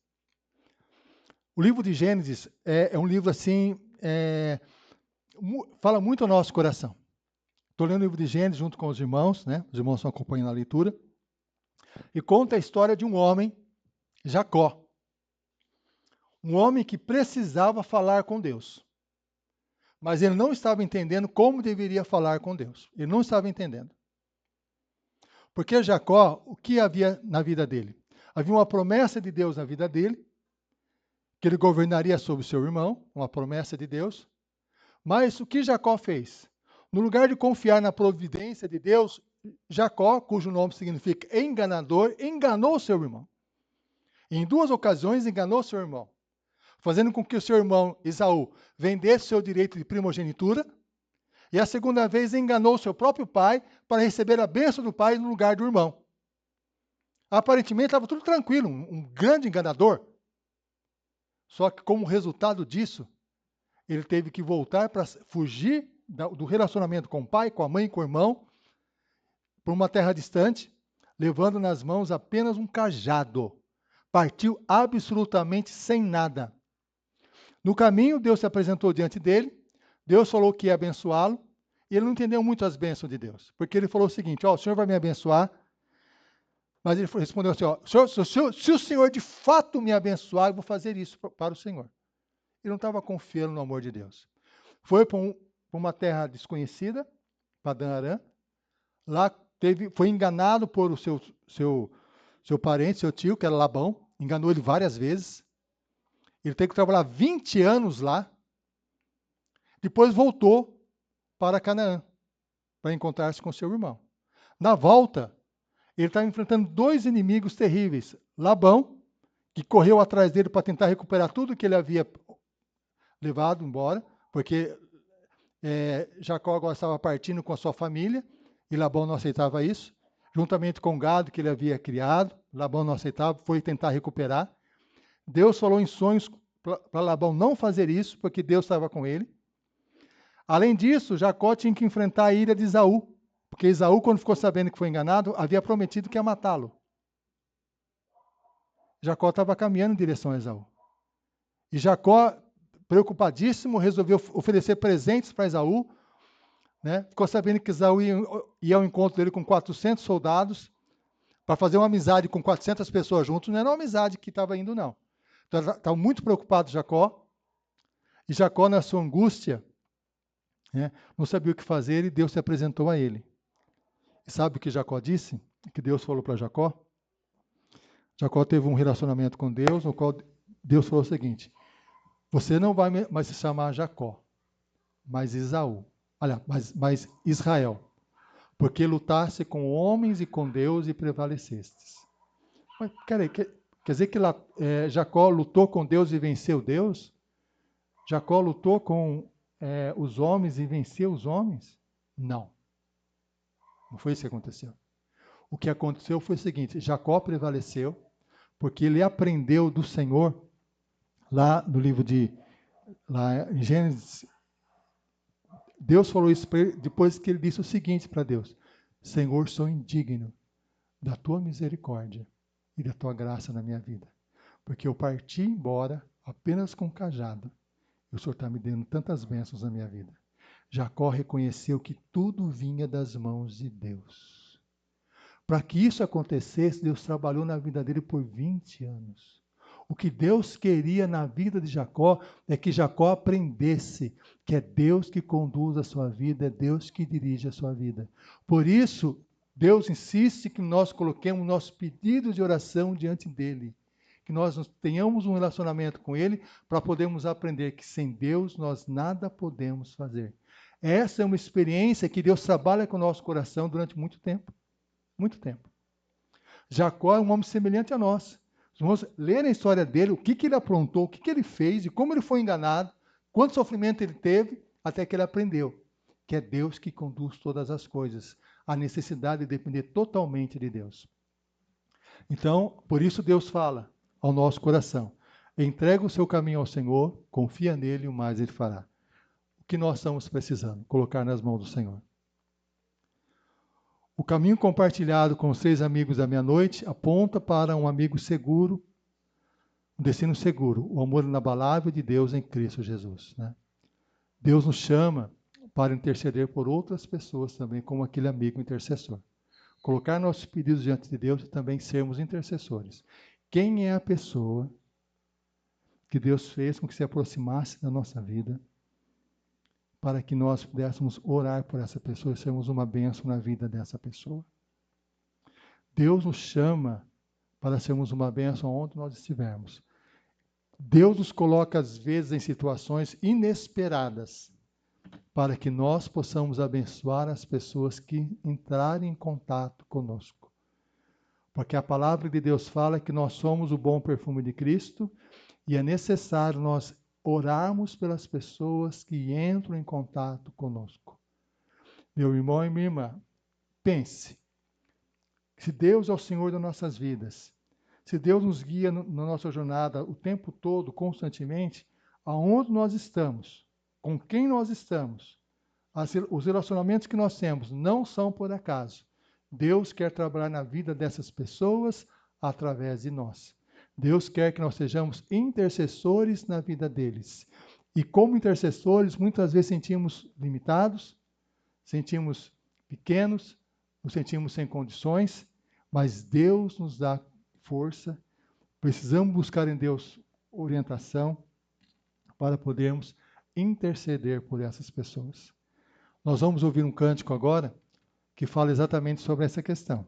O livro de Gênesis é um livro assim, fala muito ao nosso coração. Estou lendo o livro de Gênesis junto com os irmãos, né? Os irmãos estão acompanhando a leitura. E conta a história de um homem, Jacó. Um homem que precisava falar com Deus. Mas ele não estava entendendo como deveria falar com Deus. Ele não estava entendendo. Porque Jacó, o que havia na vida dele? Havia uma promessa de Deus na vida dele, que ele governaria sobre o seu irmão, uma promessa de Deus. Mas o que Jacó fez? No lugar de confiar na providência de Deus, Jacó, cujo nome significa enganador, enganou seu irmão. Em 2 ocasiões enganou seu irmão, fazendo com que o seu irmão Esaú vendesse seu direito de primogenitura, e a segunda vez enganou seu próprio pai para receber a bênção do pai no lugar do irmão. Aparentemente estava tudo tranquilo, um grande enganador. Só que como resultado disso, ele teve que voltar para fugir do relacionamento com o pai, com a mãe e com o irmão, para uma terra distante, levando nas mãos apenas um cajado. Partiu absolutamente sem nada. No caminho, Deus se apresentou diante dele, Deus falou que ia abençoá-lo, e ele não entendeu muito as bênçãos de Deus, porque ele falou o seguinte, o Senhor vai me abençoar, mas ele respondeu assim, se o Senhor de fato me abençoar, eu vou fazer isso para o Senhor. Ele não estava confiando no amor de Deus. Foi para uma terra desconhecida, Padã-Arã, lá foi enganado por o seu parente, seu tio, que era Labão, enganou ele várias vezes. Ele teve que trabalhar 20 anos lá. Depois voltou para Canaã, para encontrar-se com seu irmão. Na volta, ele estava enfrentando 2 inimigos terríveis. Labão, que correu atrás dele para tentar recuperar tudo que ele havia levado embora, porque Jacó agora estava partindo com a sua família, e Labão não aceitava isso, juntamente com o gado que ele havia criado. Labão não aceitava, foi tentar recuperar. Deus falou em sonhos para Labão não fazer isso, porque Deus estava com ele. Além disso, Jacó tinha que enfrentar a ira de Esaú, porque Esaú, quando ficou sabendo que foi enganado, havia prometido que ia matá-lo. Jacó estava caminhando em direção a Esaú. E Jacó, preocupadíssimo, resolveu oferecer presentes para Esaú. Né? Ficou sabendo que Esaú ia ao encontro dele com 400 soldados, para fazer uma amizade com 400 pessoas juntos. Não era uma amizade que estava indo, não. Então, estava muito preocupado Jacó. E Jacó, na sua angústia, né, não sabia o que fazer, e Deus se apresentou a ele. E sabe o que Jacó disse? Que Deus falou para Jacó? Jacó teve um relacionamento com Deus, no qual Deus falou o seguinte: você não vai mais se chamar Jacó, mas Esaú. Olha, mas Israel, porque lutaste com homens e com Deus e prevalecestes. Mas, quer dizer que Jacó lutou com Deus e venceu Deus? Jacó lutou com os homens e venceu os homens? Não. Não foi isso que aconteceu. O que aconteceu foi o seguinte: Jacó prevaleceu, porque ele aprendeu do Senhor, lá no livro lá em Gênesis. Deus falou isso para ele depois que ele disse o seguinte para Deus: Senhor, sou indigno da tua misericórdia e da tua graça na minha vida, porque eu parti embora apenas com um cajado, e o Senhor está me dando tantas bênçãos na minha vida. Jacó reconheceu que tudo vinha das mãos de Deus. Para que isso acontecesse, Deus trabalhou na vida dele por 20 anos. O que Deus queria na vida de Jacó é que Jacó aprendesse que é Deus que conduz a sua vida, é Deus que dirige a sua vida. Por isso, Deus insiste que nós coloquemos nossos pedidos de oração diante dele, que nós tenhamos um relacionamento com Ele para podermos aprender que sem Deus nós nada podemos fazer. Essa é uma experiência que Deus trabalha com o nosso coração durante muito tempo. Muito tempo. Jacó é um homem semelhante a nós. Vamos ler a história dele, o que ele aprontou, o que ele fez e como ele foi enganado, quanto sofrimento ele teve, até que ele aprendeu que é Deus que conduz todas as coisas. A necessidade de depender totalmente de Deus. Então, por isso Deus fala ao nosso coração: entrega o seu caminho ao Senhor, confia nele e o mais ele fará. O que nós estamos precisando? Colocar nas mãos do Senhor. O caminho compartilhado com os 3 amigos da meia-noite aponta para um amigo seguro, um destino seguro, o amor inabalável de Deus em Cristo Jesus. Né? Deus nos chama para interceder por outras pessoas também, como aquele amigo intercessor. Colocar nossos pedidos diante de Deus e também sermos intercessores. Quem é a pessoa que Deus fez com que se aproximasse da nossa vida para que nós pudéssemos orar por essa pessoa e sermos uma bênção na vida dessa pessoa? Deus nos chama para sermos uma bênção onde nós estivermos. Deus nos coloca, às vezes, em situações inesperadas para que nós possamos abençoar as pessoas que entrarem em contato conosco. Porque a palavra de Deus fala que nós somos o bom perfume de Cristo e é necessário nós orarmos pelas pessoas que entram em contato conosco. Meu irmão e minha irmã, pense, se Deus é o Senhor das nossas vidas, se Deus nos guia na nossa jornada o tempo todo, constantemente, aonde nós estamos, com quem nós estamos, os relacionamentos que nós temos não são por acaso. Deus quer trabalhar na vida dessas pessoas através de nós. Deus quer que nós sejamos intercessores na vida deles. E como intercessores, muitas vezes sentimos limitados, sentimos pequenos, nos sentimos sem condições, mas Deus nos dá força. Precisamos buscar em Deus orientação para podermos interceder por essas pessoas. Nós vamos ouvir um cântico agora que fala exatamente sobre essa questão.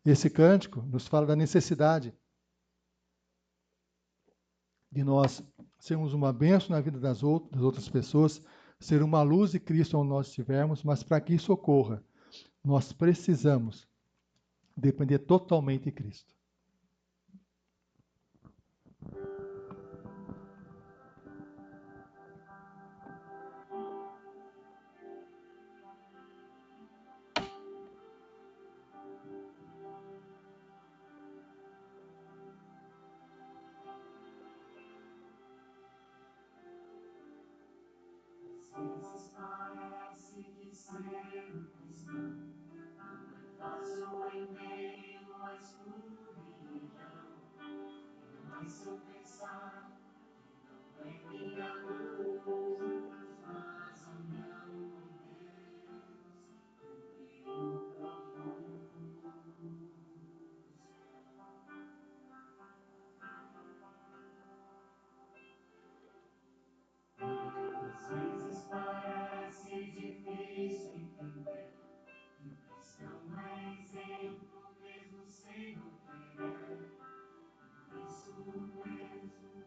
Esse cântico nos fala da necessidade de nós sermos uma bênção na vida das outras pessoas, ser uma luz de Cristo onde nós estivermos, mas para que isso ocorra, nós precisamos depender totalmente de Cristo. Às vezes parece que ser um cristão não é fácil em meio à escuridão. Mas se eu pensar que não é minha luz, mas a mão de Deus, eu procuro. Às vezes parece difícil entender que o cristão é exemplo mesmo sem não querer. Por isso mesmo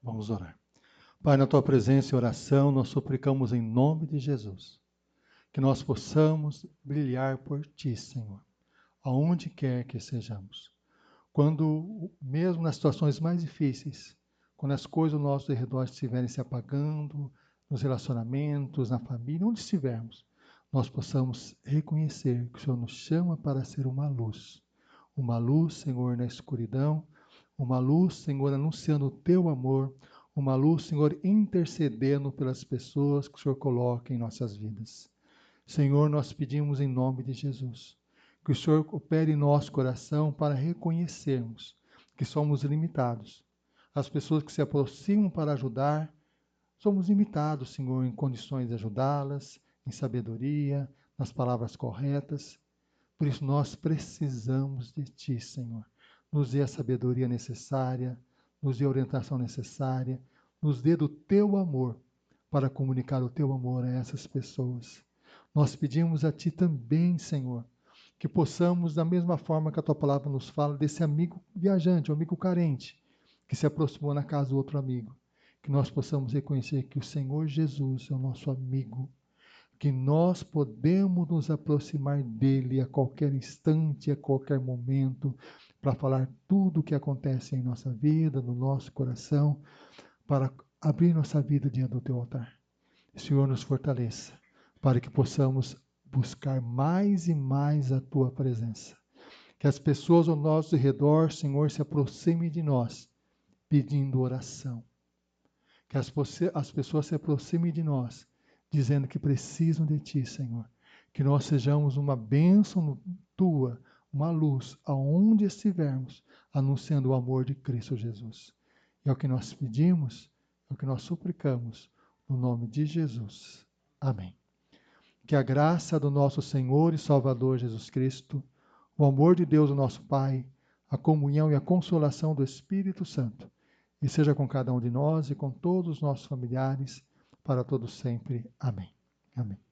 Vamos orar. Pai, na tua presença e oração, nós suplicamos em nome de Jesus, que nós possamos brilhar por ti, Senhor, aonde quer que sejamos. Quando, mesmo nas situações mais difíceis, quando as coisas ao nosso redor estiverem se apagando, nos relacionamentos, na família, onde estivermos, nós possamos reconhecer que o Senhor nos chama para ser uma luz, Senhor, na escuridão, uma luz, Senhor, anunciando o teu amor, uma luz, Senhor, intercedendo pelas pessoas que o Senhor coloca em nossas vidas. Senhor, nós pedimos em nome de Jesus, que o Senhor opere em nosso coração para reconhecermos que somos limitados. As pessoas que se aproximam para ajudar, somos limitados, Senhor, em condições de ajudá-las, em sabedoria, nas palavras corretas. Por isso nós precisamos de Ti, Senhor. Nos dê a sabedoria necessária, nos dê a orientação necessária, nos dê do Teu amor para comunicar o Teu amor a essas pessoas. Nós pedimos a Ti também, Senhor, que possamos, da mesma forma que a Tua palavra nos fala, desse amigo viajante, um amigo carente, que se aproximou na casa do outro amigo, que nós possamos reconhecer que o Senhor Jesus é o nosso amigo, que nós podemos nos aproximar dele a qualquer instante, a qualquer momento, para falar tudo o que acontece em nossa vida, no nosso coração, para abrir nossa vida diante do teu altar. Senhor, nos fortaleça, para que possamos buscar mais e mais a tua presença. Que as pessoas ao nosso redor, Senhor, se aproximem de nós, pedindo oração. Que as pessoas se aproximem de nós, dizendo que precisam de Ti, Senhor. Que nós sejamos uma bênção Tua, uma luz, aonde estivermos, anunciando o amor de Cristo Jesus. É o que nós pedimos, é o que nós suplicamos, no nome de Jesus. Amém. Que a graça do nosso Senhor e Salvador Jesus Cristo, o amor de Deus, o nosso Pai, a comunhão e a consolação do Espírito Santo, e seja com cada um de nós e com todos os nossos familiares, para todos sempre. Amém. Amém.